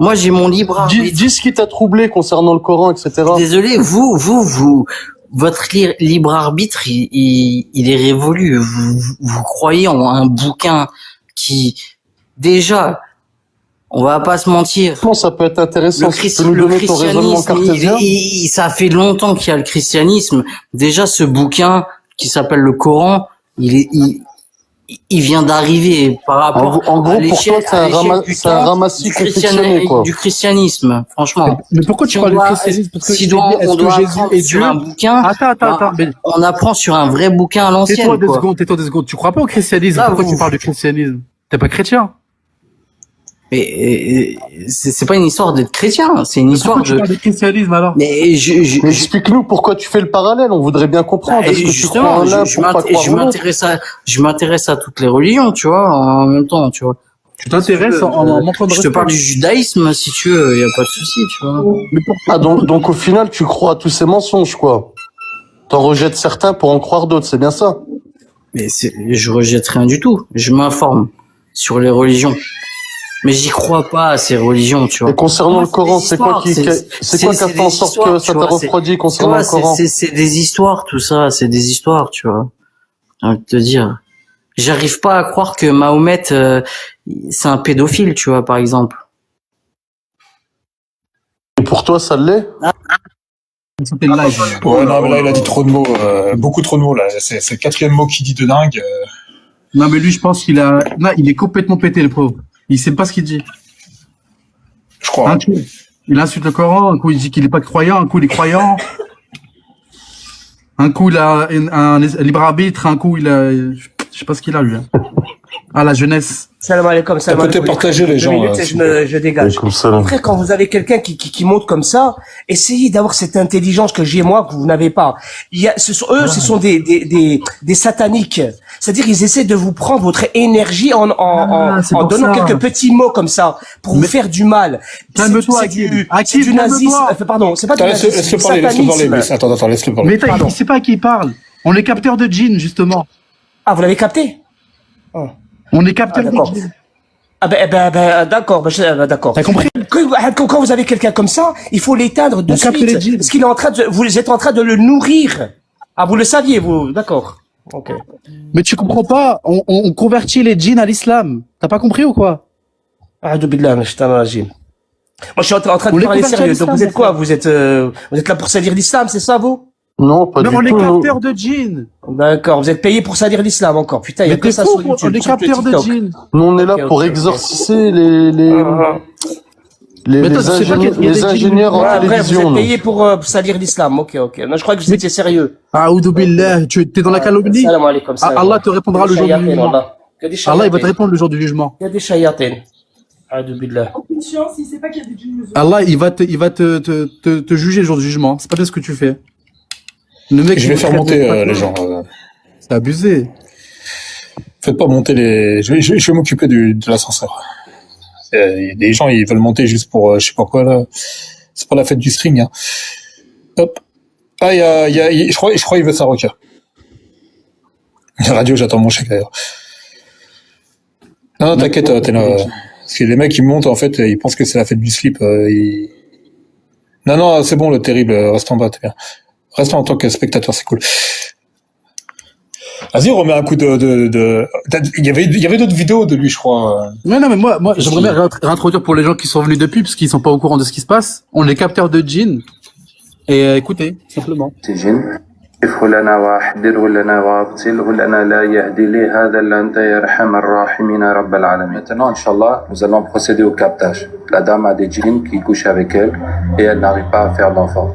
Moi, j'ai mon libre arbitre. Dis ce qui t'a troublé concernant le Coran, etc. Désolé, votre libre arbitre, il est révolu. Vous croyez en un bouquin qui, déjà, on va pas se mentir. Bon, ça peut être intéressant. Tu peux nous Le donner ton raisonnement christianisme, cartésien. ça fait longtemps qu'il y a le christianisme. Déjà, ce bouquin qui s'appelle le Coran, il vient d'arriver par rapport En gros, à pour l'échelle toi, c'est un ramassis confectionné, quoi. du christianisme, franchement. Mais pourquoi tu Si parles on du doit- christianisme? Parce que si il doit- dit, est-ce on que doit Jésus apprendre est sur Dieu? un bouquin, Attends. Ben, on apprend sur un vrai bouquin à l'ancienne. tais-toi deux quoi. secondes, tais-toi 2 secondes. Tu crois pas au christianisme? Là, Pourquoi vous- tu parles du christianisme? T'es pas chrétien? Mais c'est pas une histoire d'être chrétien, c'est une Mais histoire pourquoi tu de. parles du christianisme alors? Mais Mais explique-nous pourquoi tu fais le parallèle. On voudrait bien comprendre. Est-ce que tu crois en l'un pour pas croire en l'autre? je m'intéresse à toutes les religions, tu vois, en même temps, tu vois. Tu t'intéresses en montrant de Je te respect. parle du judaïsme, si tu veux, y a pas de souci, tu vois. Mais pourquoi? Ah, donc au final, tu crois à tous ces mensonges, quoi. T'en rejettes certains pour en croire d'autres, c'est bien ça? Mais je rejette rien du tout. Je m'informe sur les religions. Mais j'y crois pas à ces religions, tu vois. Et concernant Moi, le Coran, c'est quoi qui a fait en sorte que ça t'a refroidi concernant le Coran? C'est des histoires, tout ça, c'est des histoires, tu vois. J'ai envie de te dire. J'arrive pas à croire que Mahomet, c'est un pédophile, tu vois, par exemple. Et pour toi, ça l'est? C'était le live. Ouais, non, mais là, il a dit trop de mots, beaucoup trop de mots, là. C'est le 4e mot qu'il dit de dingue. Non, mais lui, je pense qu'il a, non, il est complètement pété, le pauvre. Il sait pas ce qu'il dit. Je crois. Un coup, il insulte le Coran, un coup, il dit qu'il est pas croyant, un coup, il est croyant. Un coup, il a un libre arbitre, un coup, il a, je sais pas ce qu'il a, lui. Hein. Ah, la jeunesse. Salam alaikum, salam peut-être alaikum. partager les 2 gens, minutes et je dégage. Comme ça, là. Après, quand vous avez quelqu'un qui monte comme ça, essayez d'avoir cette intelligence que j'ai moi, que vous n'avez pas. Ce sont des sataniques. C'est-à-dire, ils essaient de vous prendre votre énergie en c'est en pour donnant ça. quelques petits mots comme ça, pour vous faire du mal. Calme-toi, C'est Hakim. du Hakim, nazisme. calme-toi. Pardon, c'est pas du Attends, nazisme, c'est laisse-le du parler, laisse-le parler, satanisme. Luis. Attends, laisse-le parler. Mais Pardon. il sait pas à qui il parle. On est capteur de djinn, justement. Ah, vous l'avez capté? Oh. On est capteur de d'accord. djinn. Ah d'accord, d'accord. T'as compris? Quand vous avez quelqu'un comme ça, il faut l'éteindre de On capte les suite. djinns. Parce qu'il est en train de, vous êtes en train de le nourrir. Ah, vous le saviez, vous, d'accord. Ok. Mais tu comprends pas, on convertit les djinns à l'islam. T'as pas compris ou quoi? A'udhu billah minash shaitanir rajim. Moi, je suis en train On de les parler convertit à sérieux. Donc, l'islam, vous êtes quoi? Vous êtes là pour salir l'islam, c'est ça, vous? Non, pas Mais du on est tout. non. capteur de djinns. D'accord. Vous êtes payé pour salir l'islam encore. Putain, il y a Mais que t'es ça fou, sur YouTube. on est sur le capteur de TikTok. djinns. Nous, on est là Ok, pour ok, exorciser Mais toi, tu sais pas qu'il y a des les djinns. ingénieurs en Ouais, bref, vous télévision. êtes nous. payé pour salir l'islam. Ok, ok. Non, je crois que vous étiez sérieux. A'udhu billah, tu es dans la calomnie. Salam alaikum. salam Allah alaikum. te répondra le jour du Shayatin, jugement. Allah. Que des Allah, il va te shayatin. répondre le jour du jugement. Il y a des shayatin. A'udhu billah. Aucune chance, il sait pas qu'il y a des djinns musulmans. Allah, il va te juger le jour du jugement. C'est pas bien ce que tu fais. Le mec, Je vais il faire traite monter de- les gens. C'est abusé. Faites pas monter les. Je vais m'occuper de l'ascenseur. Les gens, ils veulent monter juste pour, je sais pas quoi là. C'est pas la fête du string. Hein. Hop. Ah, je crois qu'il veut sa roca. La radio, j'attends mon chèque d'ailleurs. Non, t'inquiète, t'es là. Parce que les mecs, ils montent, en fait, ils pensent que c'est la fête du slip. Non, c'est bon, le terrible. Reste en bas, t'es bien. Reste en tant que spectateur, c'est cool. Vas-y, on remet un coup de... Il y avait d'autres vidéos de lui, je crois. Mais non, mais moi, j'aimerais bien réintroduire pour les gens qui sont venus depuis, parce qu'ils sont pas au courant de ce qui se passe. On est capteur de djinns. Et écoutez, simplement. اغفر لنا واحذره لنا وابتله لنا لا يهدي لي هذا الا انت يا ارحم الراحمين يا رب العالمين. Maintenant, Inch'Allah, nous allons procéder au captage. La dame a des djinns qui couchent avec elle et elle n'arrive pas à faire d'enfant.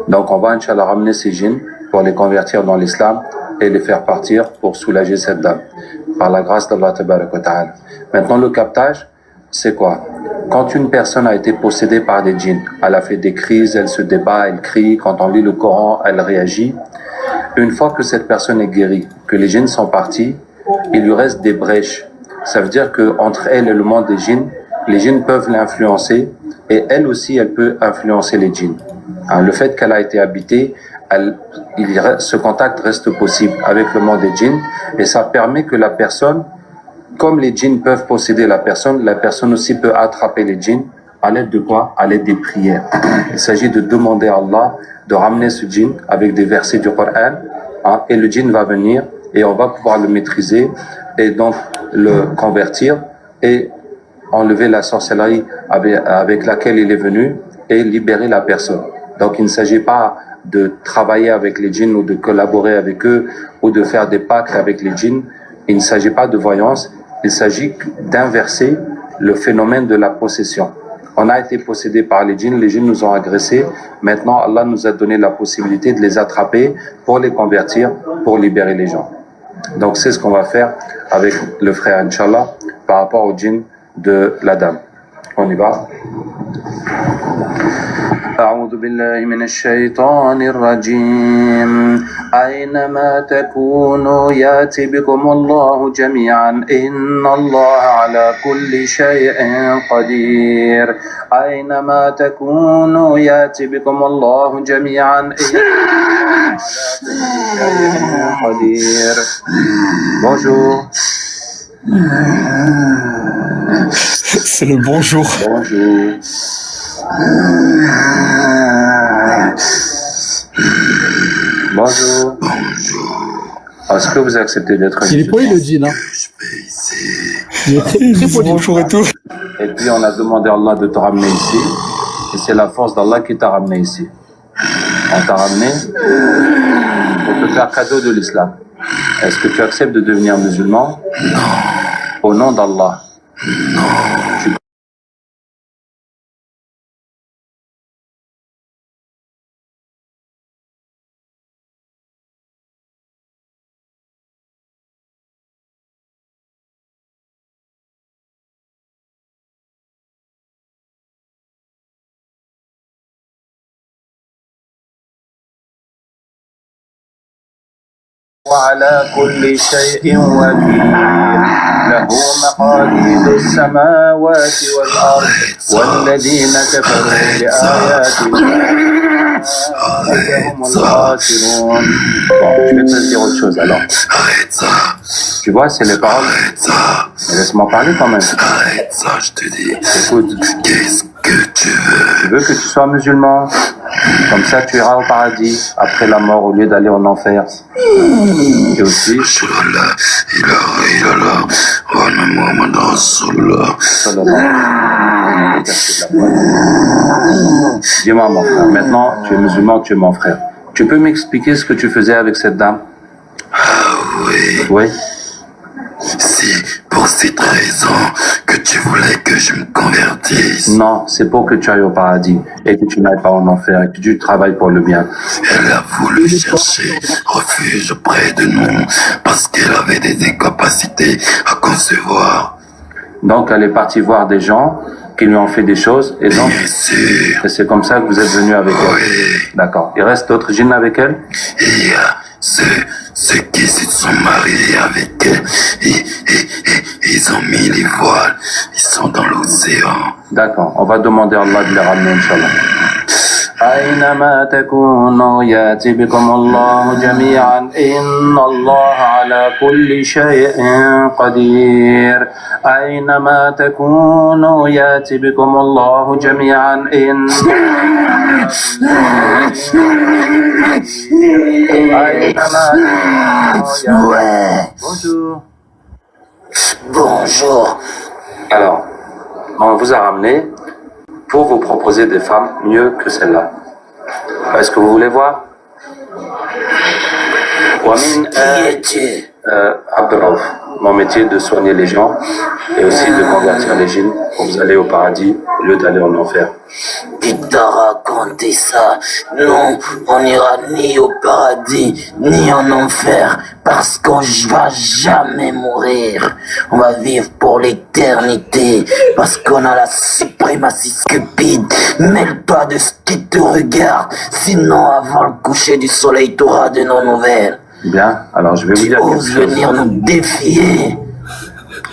Donc on va, Inch'Allah, ramener ces djinns pour les convertir dans l'islam et les faire partir pour soulager cette dame, par la grâce d'Allah Tabarak wa Ta'ala. Maintenant, le captage, c'est quoi? Quand une personne a été possédée par des djinns, elle a fait des crises, elle se débat, elle crie, quand on lit le Coran, elle réagit. Une fois que cette personne est guérie, que les djinns sont partis, il lui reste des brèches. Ça veut dire que entre elle et le monde des djinns, les djinns peuvent l'influencer et elle aussi, elle peut influencer les djinns. Hein, le fait qu'elle a été habitée, ce contact reste possible avec le monde des djinns et ça permet que la personne, comme les djinns peuvent posséder la personne aussi peut attraper les djinns à l'aide de quoi? À l'aide des prières. Il s'agit de demander à Allah de ramener ce djinn avec des versets du Coran, hein, et le djinn va venir et on va pouvoir le maîtriser et donc le convertir et enlever la sorcellerie avec laquelle il est venu et libérer la personne. Donc il ne s'agit pas de travailler avec les djinns ou de collaborer avec eux ou de faire des pactes avec les djinns. Il ne s'agit pas de voyance, il s'agit d'inverser le phénomène de la possession. On a été possédé par les djinns nous ont agressés. Maintenant, Allah nous a donné la possibilité de les attraper pour les convertir, pour libérer les gens. Donc c'est ce qu'on va faire avec le frère, Inch'Allah, par rapport au djinn de la dame. On y va. أعوذ بالله من الشيطان الرجيم أينما تكونوا يأتي بكم الله جميعا إن الله على كل شيء قدير أينما تكونوا يأتي بكم الله جميعا إن الله على كل شيء قدير. Bonjour. C'est le bonjour. Bonjour. Bonjour. Est-ce que vous acceptez d'être Il est poli le djinn, hein. Il est très poli. Bonjour et tout. Et puis on a demandé à Allah de te ramener ici. Et c'est la force d'Allah qui t'a ramené ici. On t'a ramené pour te faire cadeau de l'islam. Est-ce que tu acceptes de devenir musulman? Non. Au nom d'Allah. Non. وعلى كل شيء وكيل له مقاليد السماوات والأرض والذين كفروا بآيات الله هم الخاسرون. Bon, je vais te dire autre chose alors. Arrête ça. Tu vois, c'est les paroles. Arrête ça. Mais laisse-moi parler quand même. Arrête ça, je te dis. Écoute. Qu'est-ce que tu veux? Tu veux que tu sois musulman? Comme ça, tu iras au paradis après la mort au lieu d'aller en enfer. Et aussi. Dis-moi, mon frère. Maintenant, tu es musulman, tu es mon frère. Tu peux m'expliquer ce que tu faisais avec cette dame? Ah oui. Oui. C'est pour cette raison que tu voulais que je me convertisse. Non, c'est pour que tu ailles au paradis et que tu n'ailles pas en enfer et que tu travailles pour le bien. Elle a voulu chercher refuge auprès de nous parce qu'elle avait des incapacités à concevoir. Donc elle est partie voir des gens qui lui ont fait des choses et donc c'est comme ça que vous êtes venu avec elle. D'accord. Il reste d'autres djinns avec elle? Il y a ceux qui se sont mariés avec elle et ils ont mis les voiles. Ils sont dans l'océan. D'accord. On va demander à Allah de les ramener, Inch'Allah. أينما تكونوا يأتي بكم الله جميعا إن الله على كل شيء قدير أينما تكونوا يأتي بكم الله جميعا إن Bonjour. Bonjour. Alors, on vous a ramené pour vous proposer des femmes mieux que celle-là. Est-ce que vous voulez voir? Qui es-tu? Abdurraouf. mon métier est de soigner les gens et aussi de convertir les djinns pour vous aller au paradis au lieu d'aller en enfer. Qui t'a raconté ça? Non, on n'ira ni au paradis, ni en enfer, parce qu'on va jamais mourir. On va vivre pour l'éternité, parce qu'on a la suprématie stupide. Mêle-toi de ce qui te regarde, sinon avant le coucher du soleil, t'auras de nos nouvelles. Bien, alors je vais vous Tu dire quelque oses chose. venir nous défier.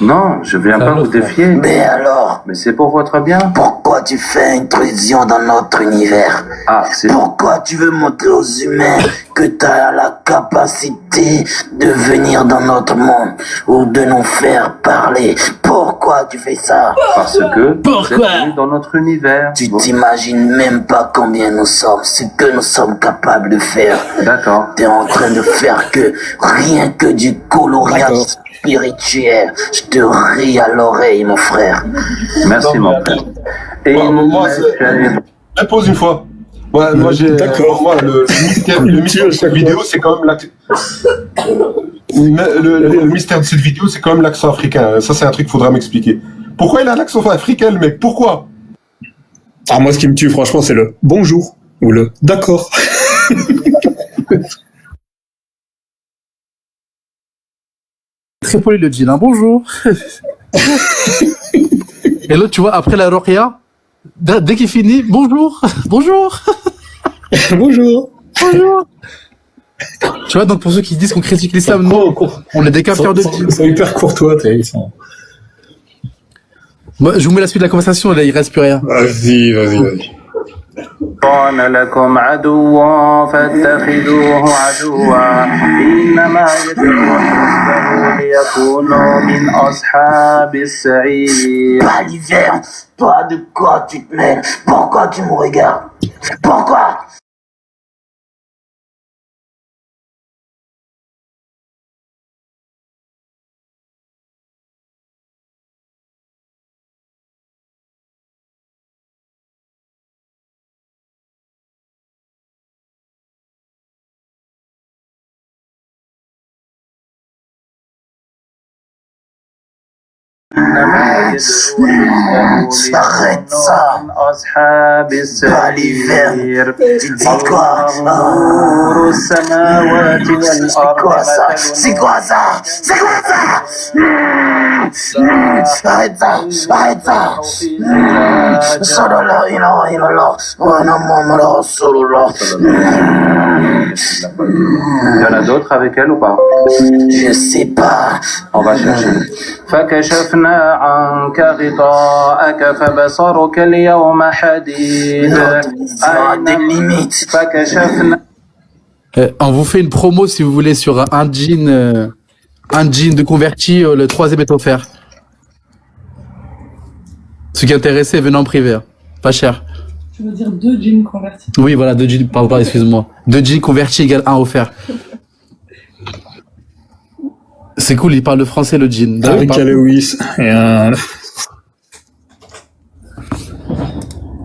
Non, je viens pas vous défier. Mais alors, Mais c'est pour votre bien. pourquoi tu fais intrusion dans notre univers? Ah, c'est... Pourquoi tu veux montrer aux humains que tu as la capacité de venir dans notre monde ou de nous faire parler? Pourquoi tu fais ça? Parce que vous êtes venus dans notre univers. Tu t'imagines même pas combien nous sommes, ce que nous sommes capables de faire. D'accord. T'es en train de faire que rien que du coloriage spirituel. Je te ris à l'oreille, mon frère. Merci, mon frère. Et Moi, je pose une fois. Ouais, moi, pour moi, le mystère de cette vidéo, c'est quand même le mystère de cette vidéo, c'est quand même l'accent africain. Ça, c'est un truc qu'il faudra m'expliquer. Pourquoi il a l'accent africain, le mec? Pourquoi? Ah, moi, ce qui me tue, franchement, c'est le bonjour ou le d'accord. Très poli le djinn, hein. Bonjour. Et l'autre, tu vois, après la ruqya, dès qu'il finit, bonjour, bonjour, Bonjour. bonjour. Tu vois, donc pour ceux qui disent qu'on critique l'islam, non, on est des cafards de djinn. Ils sont hyper courtois, ils sont... Moi, je vous mets la suite de la conversation, là, il reste plus rien. Vas-y. كان لكم عدوا فاتخذوه عدوا إنما يدعو حزبه ليكونوا من أصحاب السعير. Baliverne, toi de quoi tu te mêles? Pourquoi tu me regardes? Pourquoi? Arrête ça. Baliverne, tu dis quoi? C'est quoi ça? C'est quoi ça? C'est quoi ça? Arrête ça, arrête ça. Sallallahu ilaha illallah, wa Muhammad rasulullah. Il y en a d'autres avec elle ou pas? Je sais pas. On va chercher. فكشفنا عنك غطاءك فبصرك اليوم حديد. فكشفنا. On vous fait une promo si vous voulez sur un jean de converti, le 3e est offert. Ceux qui est intéressé, venez en privé, hein. Pas cher. Tu veux dire 2 jeans convertis? Oui, voilà, 2 jeans, pardon, excuse-moi. 2 jeans convertis égale 1 offert. C'est cool, il parle le français, le jean. Avec Lewis et un...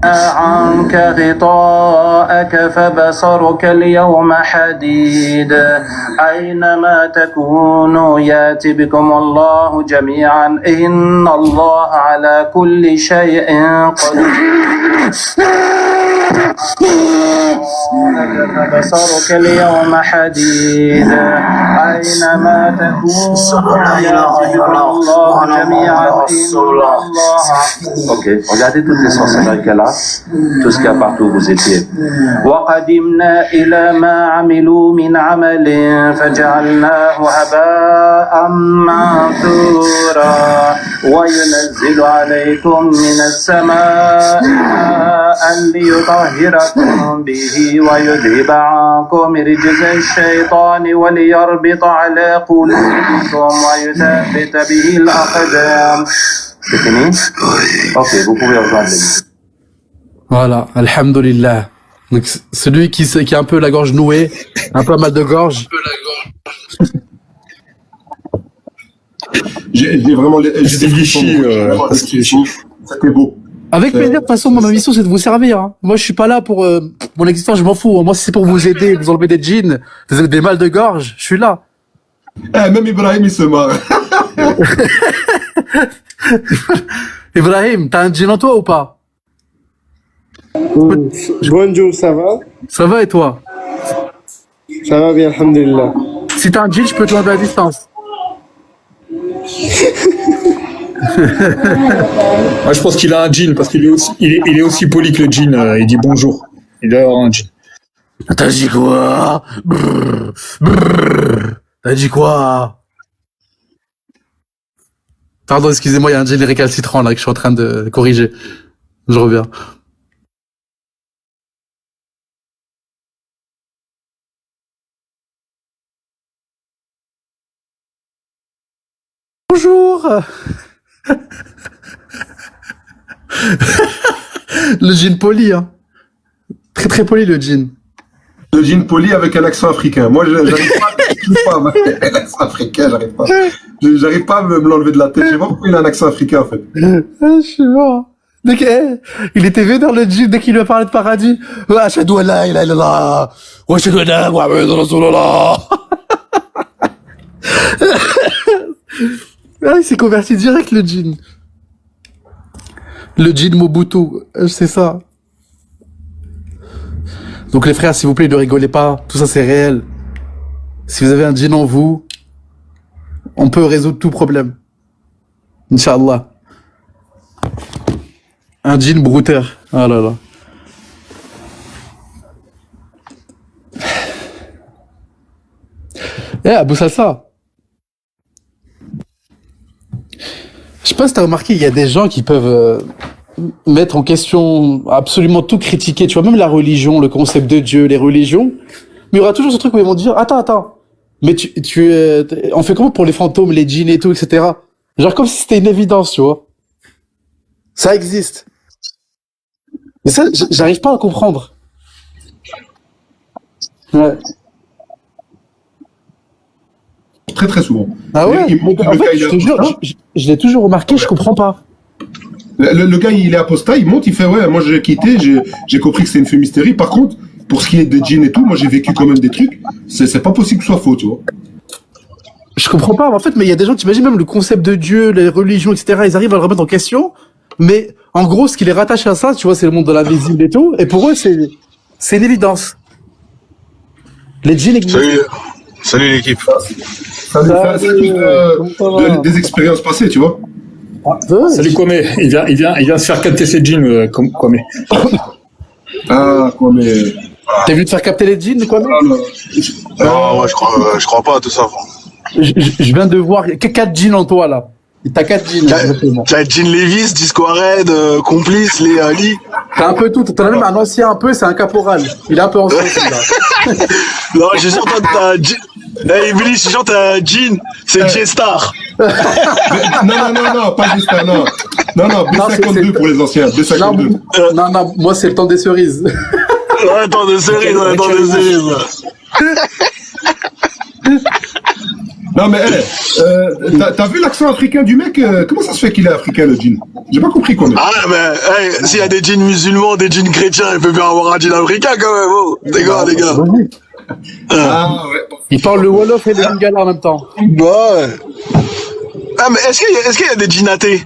عنك غطاءك فبصرك اليوم حديد أينما تكونوا يأتي بكم الله جميعا إن الله على كل شيء قدير فبصرك اليوم حديد أينما تكونوا يأتي بكم الله جميعا إن الله. Ok, regardez toutes les sorcelleries qu'elle a, tout ce qu'il y a partout où vous étiez. وقدمنا إلى ما عملوا من عمل فجعلناه هباء منثورا وينزل عليكم من السماء ماء ليطهركم به ويذهب عنكم رجز الشيطان وليربط على قلوبكم ويثبت به الأقدام. C'est fini? Ok, vous pouvez rejoindre les. Voilà, alhamdoulilah. Donc, celui qui a un peu la gorge nouée, un peu mal de gorge. J'ai vraiment C'était Vichy, c'était beau. Avec plaisir, de toute façon, ma mission, c'est de vous servir, hein. Moi, je suis pas là pour mon existence, je m'en fous. Moi, si c'est pour vous aider, vous enlever des jeans, vous avez des mal de gorge, je suis là. Même Ibrahim, il se marre. Ibrahim, t'as un djinn en toi ou pas? Bonjour, ça va? Ça va et toi? Ça va bien, alhamdulillah. Si t'as un djinn, je peux te l'enlever à distance. Moi, je pense qu'il a un djinn parce qu'il est aussi, il est aussi poli que le djinn. Il dit bonjour. Il doit avoir un djinn. T'as dit quoi? Brrr, brrr. T'as dit quoi? Pardon, excusez-moi, il y a un djinn récalcitrant là que je suis en train de corriger. Je reviens. Bonjour. Le djinn poli, hein. Très très poli le djinn. Le djinn poli avec un accent africain. Moi, j'arrive pas un accent africain, j'arrive pas. J'arrive pas à me l'enlever de la tête. Je sais pas pourquoi il a un accent africain, en fait. Je suis mort. Il était vénère le djinn dès qu'il lui a parlé de paradis. Ashhadu an la ilaha illallah wa ashhadu anna Muhammadan rasulullah. Ah, il s'est converti direct le djinn. Le djinn Mobutu, c'est ça. Donc les frères, s'il vous plaît, ne rigolez pas. Tout ça, c'est réel. Si vous avez un djinn en vous, on peut résoudre tout problème. Inch'Allah. Un djinn brouteur. Ah là là. Eh, Abou Salsa. Je sais pas si t'as remarqué, il y a des gens qui peuvent mettre en question absolument tout, critiquer, tu vois, même la religion, le concept de Dieu, les religions. Mais il y aura toujours ce truc où ils vont dire, attends, mais on fait comment pour les fantômes, les djinns et tout, etc. Genre comme si c'était une évidence, tu vois. Ça existe. Mais ça, j'arrive pas à comprendre. Ouais. Très très souvent. Ah ouais. En fait, je te jure, je l'ai toujours remarqué, je comprends pas. Le gars, il est apostat, il monte, il fait ouais, moi j'ai quitté, j'ai compris que c'est une fumisterie. Par contre, pour ce qui est des djinns et tout, moi j'ai vécu quand même des trucs. C'est pas possible que ce soit faux, tu vois. Je comprends pas, en fait, mais il y a des gens, t'imagines même le concept de Dieu, les religions, etc. Ils arrivent à le remettre en question, mais en gros, ce qui les rattache à ça, tu vois, c'est le monde de l'invisible et tout. Et pour eux, c'est une évidence. Les djinns existent. Salut l'équipe. Des expériences passées, tu vois. Salut Kwame, il vient se faire capter ses jeans, Kwame. Ah, Kwame. T'es venu te faire capter les jeans, Kwame? Non, ouais, je crois pas à tout ça. Je viens de voir, il y a 4 jeans en toi, là. T'as 4 jeans. T'as jean Levis, Disco Red, Complice, les Ali. T'as un peu tout, t'en as même un ancien un peu, c'est un caporal. Il est un peu ancien, celui-là. Non, je suis sûr que t'as un jean. Hey, Billy, je suis sûr que t'as un jean, c'est J-Star. Non, pas J-Star, non. Non, B52 pour les anciens, B52. Non, moi c'est le temps des cerises. Ouais, temps de cerises, ouais, temps de cerises. Non mais t'as vu l'accent africain du mec? Comment ça se fait qu'il est africain le djinn? J'ai pas compris quoi. Ah mais hey, s'il y a des djinns musulmans, des djinns chrétiens, il peut bien avoir un djinn africain quand même. Oh. Les gars. Ah ouais. Il parle le Wolof et le Lingala en même temps. Ouais. Ah mais est-ce qu'il y a des djinns athées?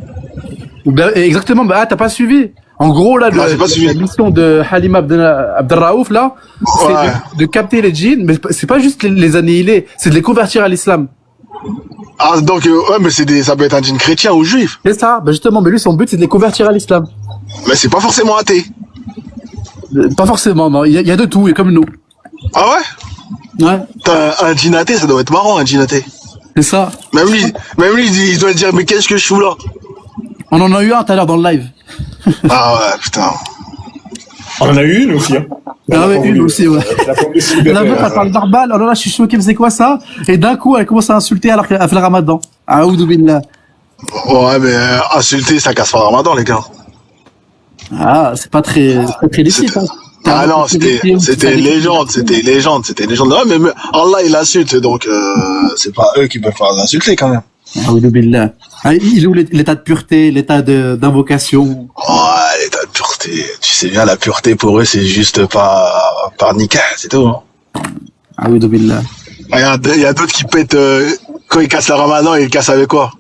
Exactement, t'as pas suivi. En gros, là, la mission de Halim Abdelraouf, là, c'est de capter les djinns, mais c'est pas juste les annihiler, c'est de les convertir à l'islam. Ah, donc, ouais, mais ça peut être un djinn chrétien ou juif. C'est ça, justement, mais lui, son but, c'est de les convertir à l'islam. Mais c'est pas forcément athée. Pas forcément, non, il y a de tout, il y a comme nous. Ah ouais? Ouais. T'as un djinn athée, ça doit être marrant, un djinn athée. C'est ça. Même lui, il doit dire, mais qu'est-ce que je fous là? On en a eu un tout à l'heure dans le live. Ah ouais, putain. On en a eu une aussi, hein. Ah ouais, une aussi, ouais. La meuf, elle parle normal, oh là là, je suis choqué, mais c'est quoi ça? Et d'un coup, elle commence à insulter alors qu'elle fait le ramadan. Aoudou billah. Ouais, mais insulter, ça casse pas le ramadan, les gars. Ah, c'est pas très licite, hein. Ah non, c'était une légende. Non, mais Allah, il insulte, donc c'est pas eux qui peuvent faire l'insulter quand même. Aoudou billah. Il est où l'état de pureté, l'état d'invocation? Ouais, l'état de pureté. Tu sais bien, la pureté pour eux, c'est juste par nikah, c'est tout. Hein. Aoudou billah. Il y a d'autres qui pètent, quand ils cassent le ramadan, ils le cassent avec quoi?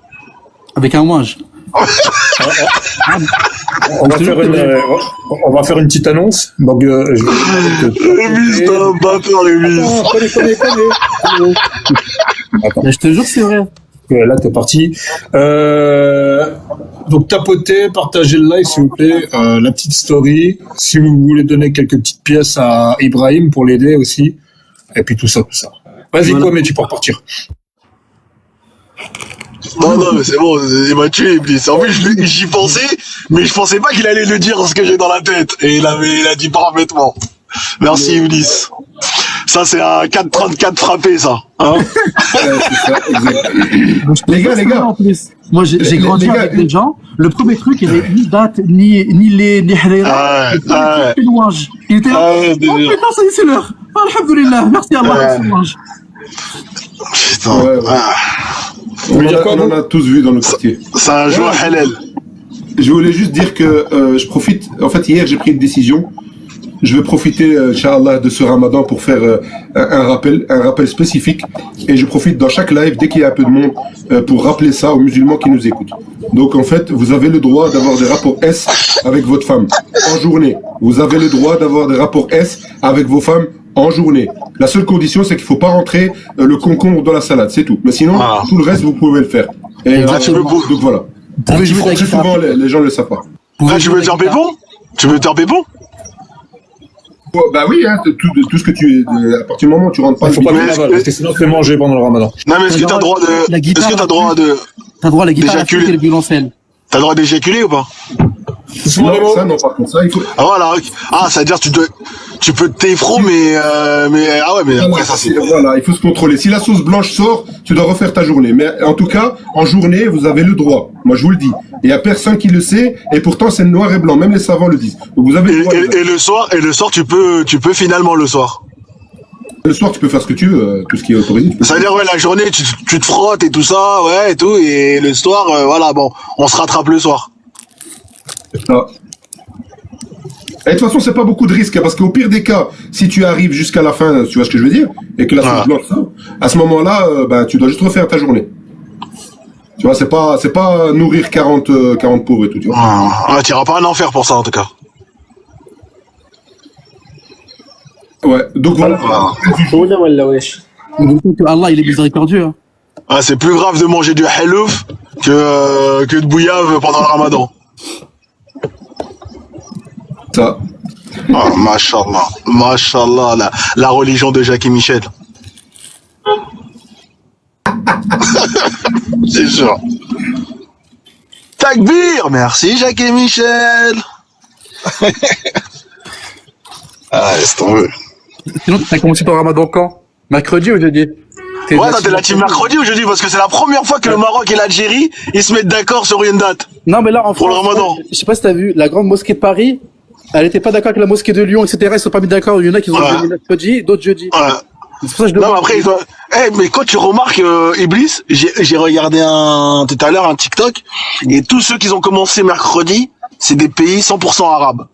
Avec un ouinge. On va faire une petite annonce. Donc, Rémis, t'es un bâtard, Rémis. Attends. Je te jure, c'est vrai. Ouais, là, t'es parti. Donc, tapotez, partagez le live, s'il vous plaît. La petite story. Si vous voulez donner quelques petites pièces à Ibrahim pour l'aider aussi. Et puis tout ça. Vas-y, quoi, mais tu peux repartir. Non, mais c'est bon, il m'a tué, Iblis. En plus, j'y pensais, mais je pensais pas qu'il allait le dire ce que j'ai dans la tête. Et il a dit parfaitement. Merci, Iblis. Ça, c'est un 4-34 frappé, ça. Hein. Les gars. En plus. Moi, j'ai grandi avec des gens. Le premier truc, il n'y avait ni date, ni Harira. Ni louange. Il était là. Oh putain, ça y est, c'est l'heure. Alhamdoulilah. Merci Allah. Putain. On en a tous vu dans notre quartier. C'est un joueur halal. Je voulais juste dire que je profite. En fait, hier, j'ai pris une décision. Je vais profiter, Inch'Allah, de ce ramadan pour faire un rappel spécifique. Et je profite dans chaque live, dès qu'il y a un peu de monde, pour rappeler ça aux musulmans qui nous écoutent. Donc, en fait, vous avez le droit d'avoir des rapports S avec votre femme en journée. Vous avez le droit d'avoir des rapports S avec vos femmes en journée. La seule condition, c'est qu'il ne faut pas rentrer le concombre dans la salade, c'est tout. Mais sinon, tout le reste, vous pouvez le faire. Et donc voilà. Très souvent, les gens ne le savent pas. Tu veux dire Bébon? Tu veux dire Bébon? Bah oui, hein, tout ce que tu... À partir du moment où tu rentres pas... Il faut pas mettre parce que sinon tu fais manger pendant le ramadan. Non, mais est-ce que t'as droit de... Est-ce que t'as droit de... T'as droit à la guitare et le violoncelle. T'as droit d'éjaculer ou pas? Non, ça, non, par contre, ça, il faut... Ah, voilà. Ah, ça veut dire que tu peux t'effro, mais ah ouais, mais après, ça, c'est... Voilà, il faut se contrôler. Si la sauce blanche sort, tu dois refaire ta journée. Mais en tout cas, en journée, vous avez le droit. Moi, je vous le dis. Il y a personne qui le sait, et pourtant, c'est noir et blanc. Même les savants le disent. Donc, vous avez le droit. Et le soir, tu peux finalement le soir. Le soir, tu peux faire ce que tu veux, tout ce qui est autorisé. Ça veut dire, ouais, la journée, tu te frottes et tout ça, ouais, et tout, et le soir, voilà, bon, on se rattrape le soir. Ah. Et de toute façon, c'est pas beaucoup de risques, parce qu'au pire des cas, si tu arrives jusqu'à la fin, tu vois ce que je veux dire, et que la sauce blanche sort, à ce moment-là, ben, tu dois juste refaire ta journée. Tu vois, c'est pas nourrir 40 pauvres et tout, tu vois. Ah, t'iras pas en enfer pour ça, en tout cas. Ouais, donc voilà. Allah, il est miséricordieux. Hein. Ah, c'est plus grave de manger du halouf que de bouillave pendant le ramadan. Ça. Ah, mashallah, la religion de Jacques et Michel. C'est sûr. Takbir, merci Jacques et Michel. Ah, laisse tomber. Sinon, t'as commencé ton ramadan quand? Mercredi ou jeudi? Ouais, t'es la team mercredi ou jeudi, parce que c'est la première fois que le Maroc et l'Algérie, ils se mettent d'accord sur une date. Non, mais là, en pour France, le ramadan. Je sais pas si t'as vu, la grande mosquée de Paris, elle était pas d'accord avec la mosquée de Lyon, etc. Ils sont pas mis d'accord. Il y en a qui ont dit mercredi, d'autres jeudi. Ouais. C'est pour ça que je non, mais après, mais quand tu remarques, Iblis, j'ai regardé tout à l'heure un TikTok, et tous ceux qui ont commencé mercredi, c'est des pays 100% arabes.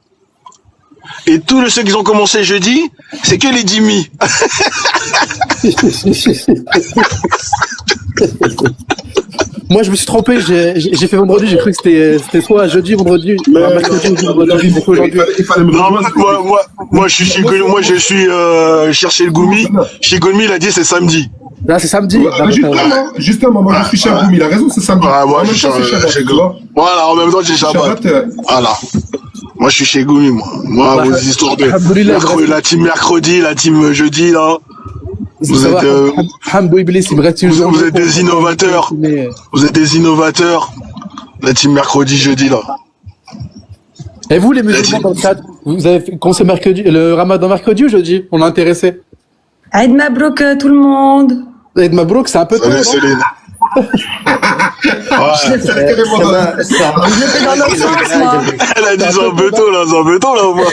Et tous ceux qui ont commencé jeudi, c'est que les dhimmis. Moi, je me suis trompé, j'ai fait vendredi, j'ai cru que c'était soit jeudi, vendredi, mercredi ou vendredi, c'est aujourd'hui. Moi, je suis chercher le Goumi. Chez Goumi, il a dit c'est samedi. Là, c'est samedi. Justement, moi, je suis chez Goumi, il a raison, c'est samedi. Ah, moi, je suis chez Goumi. Voilà, en même temps, j'ai Shabbat. Voilà. Moi, je suis chez Goumi, moi. Moi, vos histoires de la team mercredi, la team jeudi, là. Vous êtes des innovateurs. Vous êtes des innovateurs. La team mercredi, jeudi, là. Et vous, les musulmans dans le cadre, vous avez commencé mercredi, le ramadan mercredi ou jeudi? On est intéressé. Aïd Mabrouk, tout le monde. Aïd Mabrouk, c'est un peu tôt. Céline. Je le fais dans l'autre sens, moi. Elle a dit Zambeto, là, ou pas?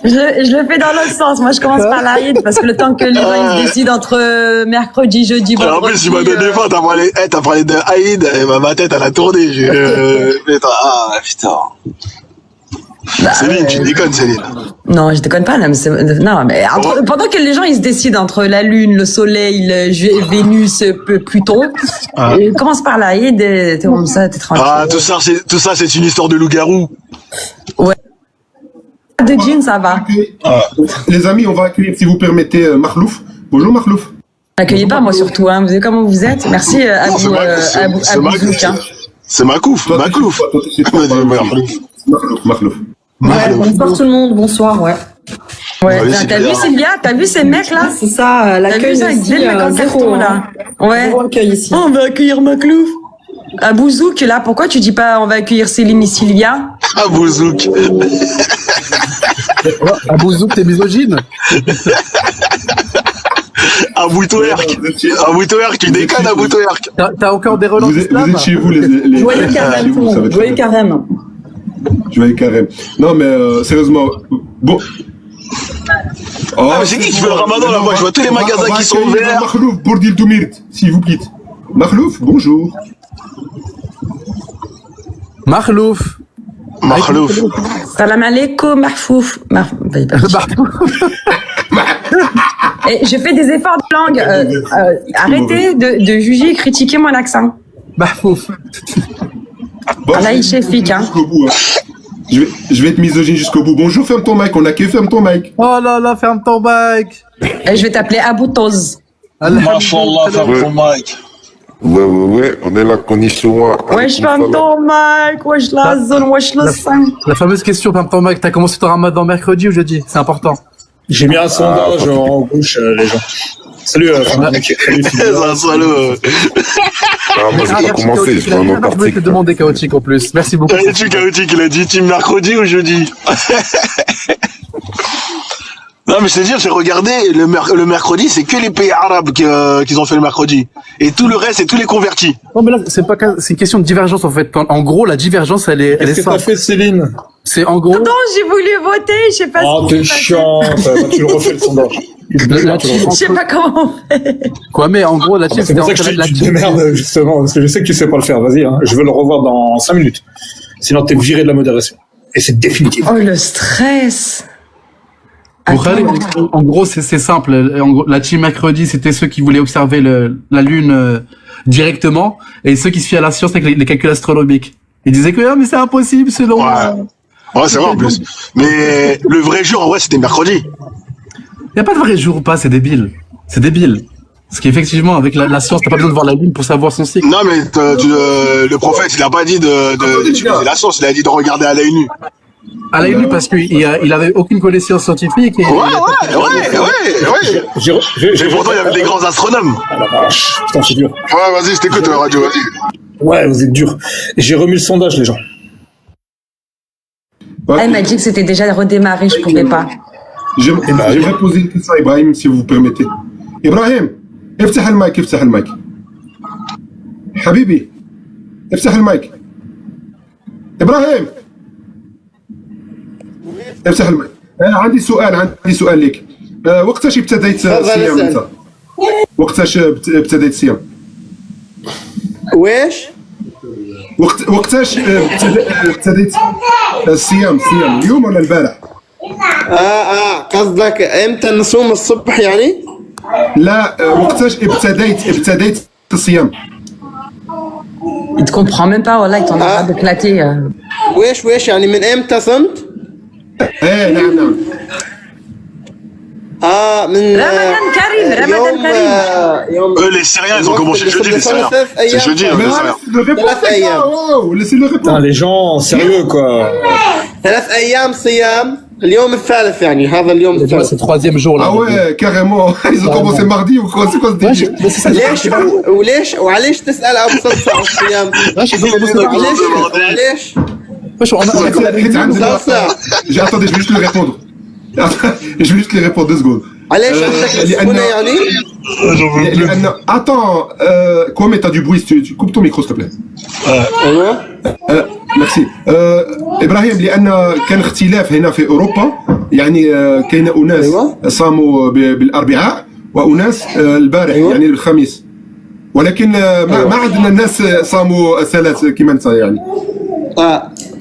Je le fais dans l'autre sens. Moi, je commence par l'Aïd parce que le temps que les gens décident entre mercredi, jeudi, vendredi. En plus, il m'a donné faim. T'as parlé de Aïd, et ma tête, elle a tourné. Putain. Céline, tu déconnes, Céline. Non, je déconne pas, là, non, mais pendant que les gens, ils se décident entre la Lune, le Soleil, Vénus, Pluton, commence par là, t'es comme ça, t'es tranquille. Ah, tout ça, c'est une histoire de loup-garou. Ouais. De jeans, ça va. Les amis, on va accueillir, si vous permettez, Makhlouf. Bonjour, Makhlouf. N'accueillez pas, moi, surtout, hein. Vous savez comment vous êtes? Merci, Abou Zouk, hein. C'est Maklouf. Makhlouf. Ouais, bonsoir tout le monde, bonsoir, ouais. Ouais, t'as vu Sylvia? T'as vu ces mecs là? C'est ça, l'accueil ici, zéro, là. Ouais. Zéro accueil ici. Oh, on va accueillir Maklouf. Abou Zouk, là, pourquoi tu dis pas on va accueillir Céline et Sylvia? Abou Zouk. Abou Zouk, t'es misogyne? Abou Twerk, tu déconnes, Abou Twerk. T'as encore des relents d'islam? Vous êtes chez vous, les Joyeux carême, tout le monde. Joyeux carême. Joyeux carême. Non, mais sérieusement, bon. Oh, mais c'est qui fait le ramadan là-bas? Je vois tous les magasins qui sont ouverts. Makhlouf, Bourdil Doumirt, s'il vous plaît. Makhlouf, bonjour. Makhlouf. Salam alaikum, Mahfouf. Et je fais des efforts de langue. Arrêtez de juger et critiquer mon accent. Mahfouf. Allah il chefik, hein. Je vais être misogyne jusqu'au bout. Bonjour, ferme ton mic. On a que ferme ton mic. Oh là là, ferme ton mic. Et je vais t'appeler Abou Toz. Mashallah, ferme ton mic. Ouais, on est là, qu'on y soit. Wesh, ferme ton mic. Wesh, la zone, wesh, le sein. La fameuse question, ferme ton mic. T'as commencé ton ramadan mercredi ou jeudi? C'est important. J'ai mis un sondage en gauche, les gens. Salut, moi j'ai pas commencé, je vais en Je voulais te demander chaotique en plus. Merci beaucoup. Chaotique, il a dit team mercredi ou jeudi? Non, mais je te dis, j'ai regardé, le mercredi, c'est que les pays arabes qu'ils ont fait le mercredi. Et tout le reste, c'est tous les convertis. Non, mais là, c'est une question de divergence, en fait. En gros, la divergence, elle est Qu'est-ce que t'as fait, Céline? C'est en gros. Pardon, j'ai voulu voter, je sais pas Oh, t'es chiant, tu le refais le sondage. Je sais pas comment on fait. Quoi, mais en gros, la team, c'est pour ça que tu te démerdes, justement, parce que je sais que tu sais pas le faire. Vas-y, hein. Je veux le revoir dans 5 minutes. Sinon, t'es viré de la modération. Et c'est définitif. Oh, le stress. En gros, c'est simple. En gros, la team mercredi, c'était ceux qui voulaient observer la Lune directement, et ceux qui se fient à la science avec les calculs astronomiques. Ils disaient que mais c'est impossible selon. Ouais, c'est vrai en plus. Mais le vrai jour, en vrai, c'était mercredi. Y a pas de vrai jour ou pas, c'est débile. C'est débile. Parce qu'effectivement, avec la science, t'as pas besoin de voir la Lune pour savoir son cycle. Non, mais le prophète, il a pas dit d'utiliser la science, il a dit de regarder à l'œil nu. À l'œil nu, parce qu'il avait aucune connaissance scientifique. Et Ouais. Mais pourtant, il y avait des grands astronomes. Ah la vache, putain, c'est dur. Ouais, vas-y, je t'écoute, la radio, vas-y. Ouais, vous êtes dur. J'ai remis le sondage, les gens. Elle m'a dit que c'était déjà redémarré, je pouvais pas. J'aimerais poser une question à Ibrahim, si vous permettez. Ibrahim, افتح المايك. حبيبي, افتح المايك. إبراهيم, افتح المايك. عندي سؤال لك. وقتاش ابتديت الصيام انت؟ وقتاش ابتديت الصيام؟ واش؟ وقتاش ابتديت الصيام اليوم ولا البارح؟ قصدك امتى نصوم الصبح يعني؟ لا وقتاش ابتديت الصيام؟ Il te comprend même pas, voilà, il t'en a éclaté. واش يعني من امتى صمت؟ نعم. من Ramadan Karim. Eux, les Syriens, ils ont commencé jeudi, les Syriens. C'est jeudi, les Syriens. Laissez-le répondre. Putain, les gens, sérieux, quoi. 3 أيام صيام اليوم الثالث يعني هذا اليوم الثالث. C'est le 3e jour là. Ah ouais, carrément. Ils ont commencé mardi ou quoi? C'est quoi ce délire? وعليش تسأل أبو صلصة عن الصيام؟ علاش؟ Attendez, je vais juste le répondre. Je vais juste les répondre 2 secondes. علاش عندك السخونة يعني؟ Attends, quoi, mais t'as du bruit, tu coupes ton micro s'il te plaît. Merci. إبراهيم, لأن كان اختلاف هنا في أوروبا, يعني كاين أناس صاموا بالأربعاء وأناس البارح يعني الخميس, ولكن ما عندنا الناس صاموا 3 كما أنت يعني.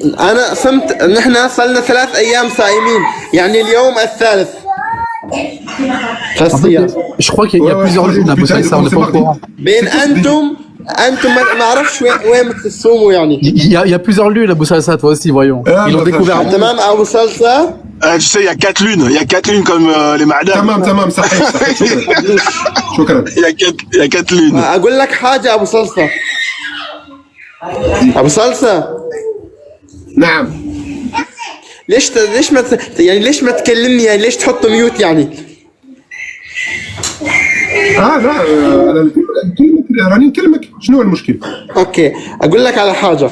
أنا صمت نحن صلنا 3 أيام صائمين يعني اليوم الثالث. En fait, je crois qu'il y a plusieurs lunes à Bousaïssa, on n'est pas au courant. بين أنتم ما أعرفش وين بتصوموا يعني. Il y a plusieurs lunes à Bousaïssa, toi aussi, voyons. Ils l'ont découvert. تمام أبو صلصة. Tu sais, il y a 4 lunes. Il y a 4 lunes comme les madame. تمام صحيح شكرا. Il y a 4 lunes. أقول لك حاجة أبو صلصة. أبو صلصة. نعم. ليش ما تكلمني يعني ليش تحط ميوت يعني؟ لا انا راني نكلمك، شنو المشكل؟ اوكي اقول لك على حاجه.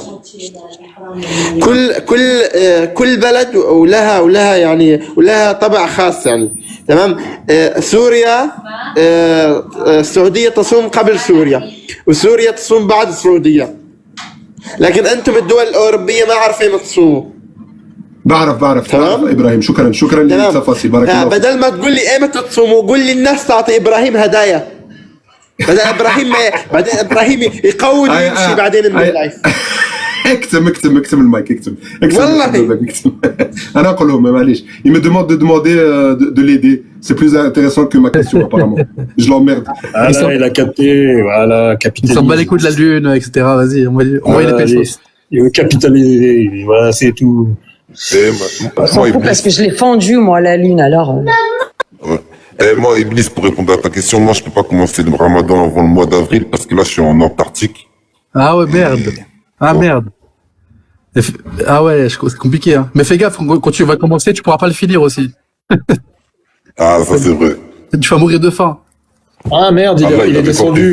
كل بلد ولها يعني ولها طبع خاص يعني تمام. سوريا السعوديه تصوم قبل سوريا وسوريا تصوم بعد السعوديه، لكن انتم الدول الاوروبيه ما عارفين تصوموا. بعرف تمام ابراهيم، شكرا للتفاصيل، بارك الله فيك. بدل ما تقول لي ايمتى تصوموا قول لي الناس تعطي ابراهيم هدايا، بدل ابراهيم يقود ويمشي بعدين من اللايف. اكتم المايك، اكتم والله اكتم. انا اقول لهم معليش، il me demande de demander de l'aider, c'est plus intéressant que ma question apparemment. Je l'emmerde. Il a capté, voilà, capitalisme. Il s'en bat les coups de la lune, etc. Vas-y, on va y les péchos. Il veut capitaliser, voilà, c'est tout. On s'en fout parce que je l'ai fendu, moi, la lune, alors. Ouais. Moi, Iblis, pour répondre à ta question, moi, je peux pas commencer le ramadan avant le mois d'avril parce que là, je suis en Antarctique. Ah ouais, merde. Ah merde. Ah ouais, c'est compliqué. Hein. Mais fais gaffe, quand tu vas commencer, tu pourras pas le finir aussi. Ah, ça c'est vrai. Tu vas mourir de faim. Ah merde, il est descendu.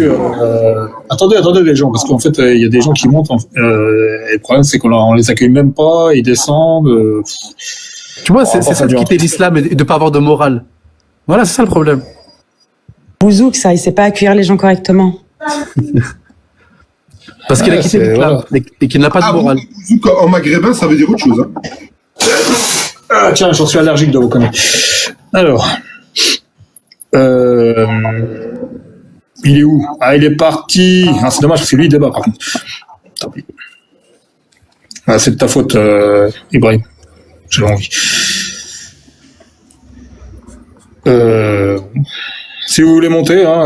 Attendez les gens, parce qu'en fait, il y a des gens qui montent. Et le problème, c'est qu'on les accueille même pas, ils descendent. Tu vois, c'est ça de quitter l'islam et de pas avoir de morale. Voilà, c'est ça le problème. Bouzouk, ça, il sait pas accueillir les gens correctement. Parce qu'il a quitté l'islam et qu'il n'a pas de morale. Bouzouk en maghrébin, ça veut dire autre chose. Hein. Ah tiens, j'en suis allergique de vous connaître. Alors. Il est où? Ah, il est parti. Ah, c'est dommage parce que lui il débat par contre. Tant pis. Ah, c'est de ta faute, Ibrahim. J'ai envie. Si vous voulez monter, hein,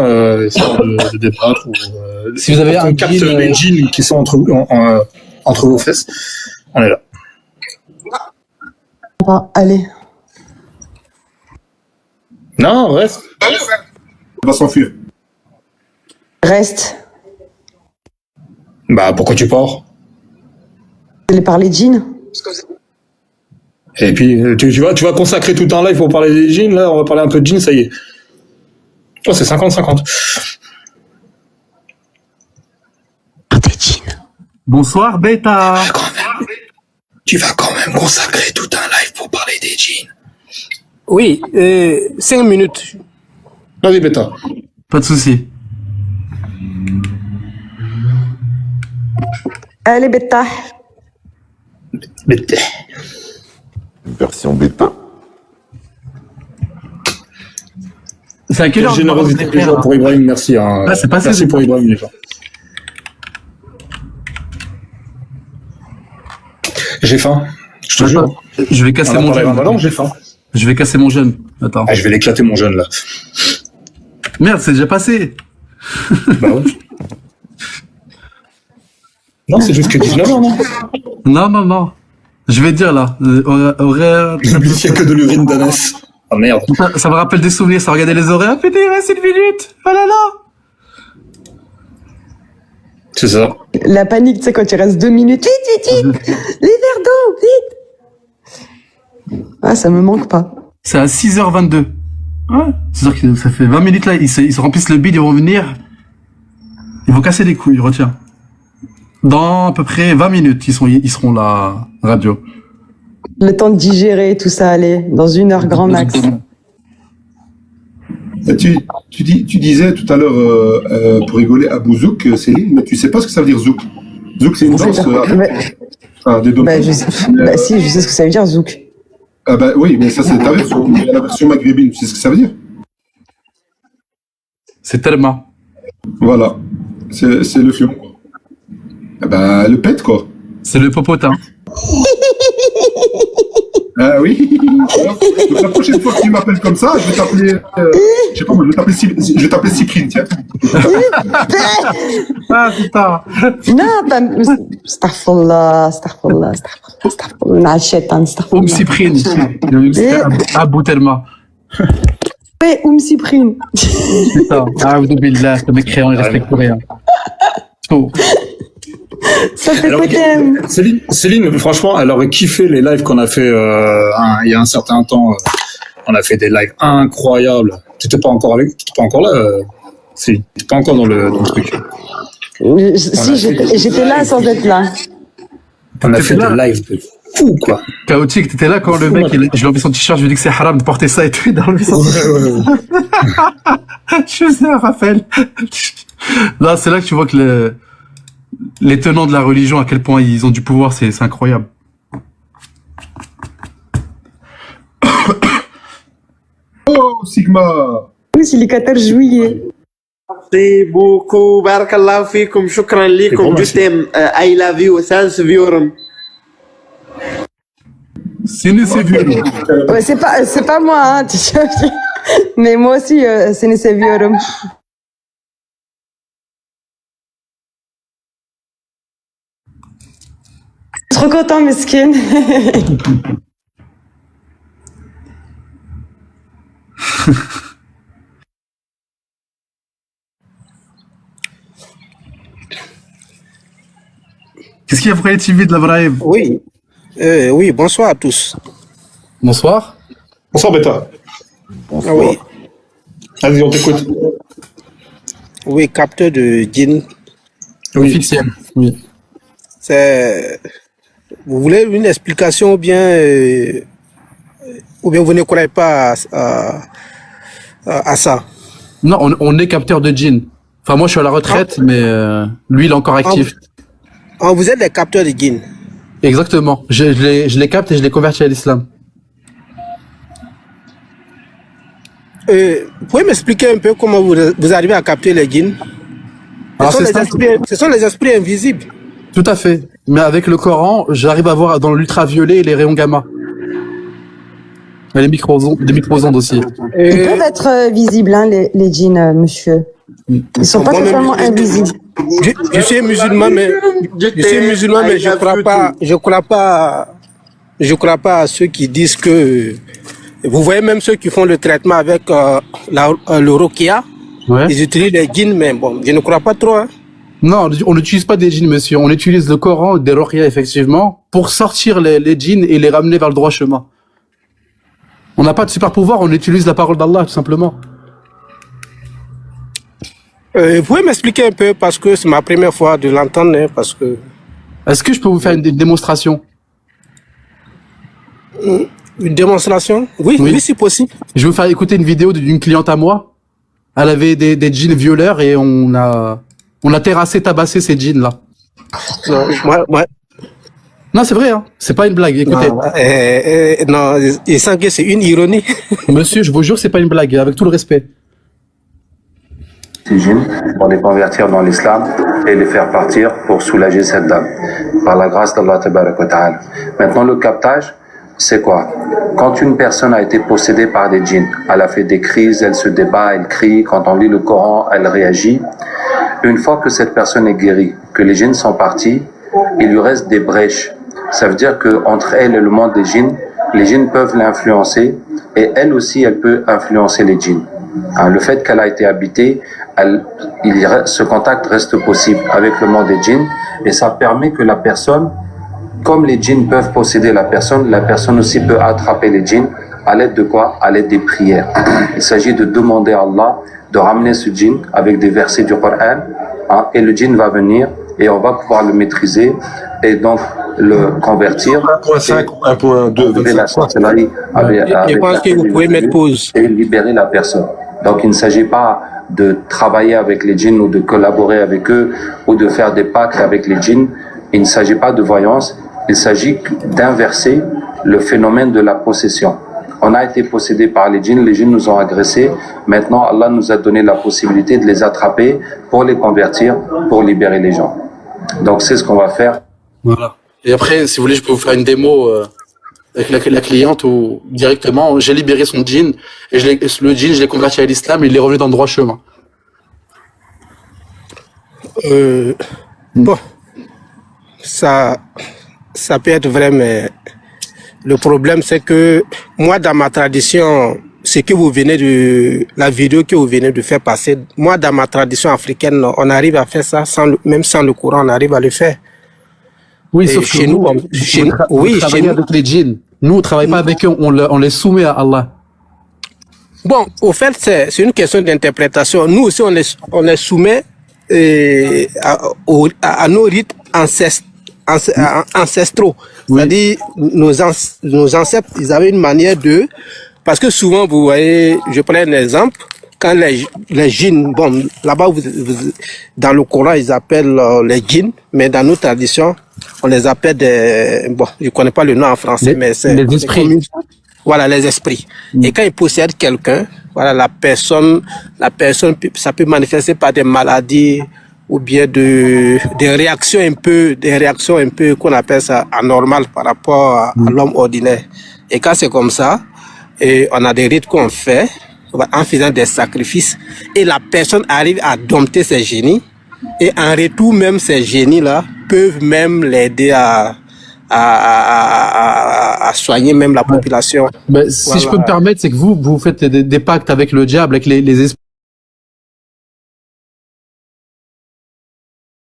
histoire de débattre, ou, si vous avez un capte les jeans qui sont entre vos fesses, on est là. Bon, allez. Non, reste. On va s'enfuir. Reste. Bah, pourquoi tu pars? Vous allez parler jeans? Et puis, tu vas consacrer tout un live pour parler des jeans, là, on va parler un peu de jeans, ça y est. Oh, c'est 50-50. Des jeans. Bonsoir, Beta. Tu vas quand même consacrer tout un live pour parler des jeans. Oui, 5 minutes. Vas-y, Beta. Pas de souci. Allez, Beta. Beta. Version bêta. C'est à quelle heure? Quelle générosité les gens pour Ibrahim, merci. Hein. Ah, c'est pas merci pour Ibrahim, les gens. J'ai faim. Je te jure. Je vais casser mon jeûne. Non, j'ai faim. Je vais casser mon jeûne. Attends. Ah, je vais l'éclater mon jeûne là. Merde, c'est déjà passé. Bah ouais. Non, c'est juste que 19h, non? Non. Je vais dire là. Horaire. Il n'y a que de l'urine d'ânesse. Ah merde. Ça me rappelle des souvenirs, ça regardait les horaires. Putain, il reste 1 minute. Oh là là. C'est ça. La panique, tu sais, quand il reste 2 minutes. Vite. Les verres d'eau, vite. Ah, ça me manque pas. C'est à 6h22. Ouais. C'est-à-dire que ça fait 20 minutes là, ils se remplissent le bide, ils vont venir. Ils vont casser les couilles, retiens. Dans à peu près 20 minutes, ils seront là, radio. Le temps de digérer tout ça, allez, dans 1 heure grand max. Tu disais tout à l'heure, pour rigoler, à Bouzouk, Céline, mais tu sais pas ce que ça veut dire zouk. Zouk, c'est une danse. Des si, je sais ce que ça veut dire, zouk. Ah bah oui, mais ça c'est ta version. Il y a la version maghrébine, tu sais ce que ça veut dire? C'est tellement. Voilà, c'est le fion. Ah bah le pet quoi. C'est le popotin. Ah oui. Donc, la prochaine fois que tu m'appelles comme ça, je vais t'appeler. Je sais pas moi, je vais t'appeler Cyprine, tiens. Ah putain. Non, pas. Astaghfirullah, astaghfirullah, astaghfirullah. Astaghfirullah. Cyprine. Abou Telma. Ouais, Cyprine. Putain. Ah, billah, ce mec créant, il respecte rien. Oh. Ça fait Alors, quoi t'aimes? Céline, franchement, elle aurait kiffé les lives qu'on a fait il y a un certain temps. On a fait des lives incroyables. T'étais pas encore là, Céline. T'étais pas encore dans le truc. Si, j'étais là sans être là. On a fait des lives de fou, quoi. Chaotique, t'étais là quand le mec, je lui ai enlevé son t-shirt, je lui ai dit que c'est haram de porter ça et tout, il a enlevé son t-shirt. Je faisais un rappel. Là, c'est là que tu vois que les tenants de la religion, à quel point ils ont du pouvoir, c'est incroyable. Oh, Sigma. Oui, c'est le 14 juillet. Merci beaucoup. Barakallahu fikum. Shukran likum. Justem, I love you. Thanks viorum. C'est vieux. Ouais, c'est pas moi, hein. Mais moi aussi, c'est viorum. Trop content, mesquine. Qu'est-ce qu'il y a pour les TV de la Brahim? Oui. Oui, bonsoir à tous. Bonsoir. Bonsoir, Beta. Bonsoir. Oui. Vas-y, on t'écoute. Oui, capteur de djinn. Oui. Officiel. Oui. Vous voulez une explication ou bien vous ne croyez pas à ça? Non, on est capteur de djinn. Enfin, moi, je suis à la retraite, mais lui, il est encore actif. Vous êtes des capteurs de djinn? Exactement. Je les capte et je les convertis à l'islam. Vous pouvez m'expliquer un peu comment vous arrivez à capter les djinns? Ce sont les esprits invisibles. Tout à fait. Mais avec le Coran, j'arrive à voir dans l'ultraviolet et les rayons gamma. Et les micro-ondes aussi. Ils peuvent être visibles, hein, les djinns, monsieur. Ils sont pas totalement invisibles. Je suis musulman, mais je crois pas à ceux qui disent que. Vous voyez même ceux qui font le traitement avec le Ruqya. Ouais. Ils utilisent les djinns, mais bon, je ne crois pas trop. Hein. Non, on n'utilise pas des djinns, monsieur. On utilise le Coran, des Ruqya, effectivement, pour sortir les djinns et les ramener vers le droit chemin. On n'a pas de super pouvoir, on utilise la parole d'Allah, tout simplement. Vous pouvez m'expliquer un peu, parce que c'est ma première fois de l'entendre, hein, parce que... Est-ce que je peux vous faire une démonstration? Une démonstration? Oui, si possible. Je vais vous faire écouter une vidéo d'une cliente à moi. Elle avait des djinns violeurs et on a terrassé, tabassé ces djinns-là. Ouais. Non, c'est vrai, hein. C'est pas une blague, écoutez. Non, il sent que c'est une ironie. Monsieur, je vous jure, c'est pas une blague, avec tout le respect. Ces djinns pour les convertir dans l'islam et les faire partir pour soulager cette dame. Par la grâce d'Allah Tabarak wa Ta'ala. Maintenant, le captage, c'est quoi? Quand une personne a été possédée par des djinns, elle a fait des crises, elle se débat, elle crie, quand on lit le Coran, elle réagit. Une fois que cette personne est guérie, que les djinns sont partis, il lui reste des brèches. Ça veut dire que entre elle et le monde des djinns, les djinns peuvent l'influencer et elle aussi, elle peut influencer les djinns. Le fait qu'elle a été habitée, ce contact reste possible avec le monde des djinns et ça permet que la personne, comme les djinns peuvent posséder la personne aussi peut attraper les djinns à l'aide de quoi? À l'aide des prières. Il s'agit de demander à Allah de ramener ce djinn avec des versets du Coran et le djinn va venir et on va pouvoir le maîtriser et donc le convertir. 1.5 ou 1.2, la sorcellerie je pense que vous pouvez mettre pause. Et libérer la personne. Donc il ne s'agit pas de travailler avec les djinns ou de collaborer avec eux ou de faire des pactes avec les djinns. Il ne s'agit pas de voyance, il s'agit d'inverser le phénomène de la possession. On a été possédé par les djinns nous ont agressés. Maintenant, Allah nous a donné la possibilité de les attraper pour les convertir, pour libérer les gens. Donc c'est ce qu'on va faire. Voilà. Et après, si vous voulez, je peux vous faire une démo avec la cliente où directement, j'ai libéré son djinn et le djinn, je l'ai converti à l'islam et il est revenu dans le droit chemin. Bon, ça peut être vrai, mais le problème, c'est que moi, dans ma tradition, ce que vous venez de, la vidéo que vous venez de faire passer, moi, dans ma tradition africaine, on arrive à faire ça même sans le courant, on arrive à le faire. Oui, sauf que chez nous, vous travaillez avec les djinns. Nous, on ne travaille pas avec eux, on les soumet à Allah. Bon, au fait, c'est une question d'interprétation. Nous aussi, on les soumet à nos rites ancestraux. C'est-à-dire, nos ancêtres, ils avaient une manière de... Parce que souvent, vous voyez, je prends un exemple, quand les djinns, bon, là-bas, dans le Coran, ils appellent les djinns, mais dans nos traditions, on les appelle des... Bon, je connais pas le nom en français, mais c'est... Les esprits. Voilà, les esprits. Et quand ils possèdent quelqu'un, voilà, la personne, ça peut manifester par des maladies ou bien des réactions un peu qu'on appelle ça anormales par rapport à l'homme ordinaire. Et quand c'est comme ça, et on a des rites qu'on fait en faisant des sacrifices et la personne arrive à dompter ses génies et en retour même ces génies-là peuvent même l'aider à soigner même la population. Mais si je peux me permettre, c'est que vous faites des pactes avec le diable, avec les esprits.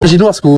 Imaginez ce que vous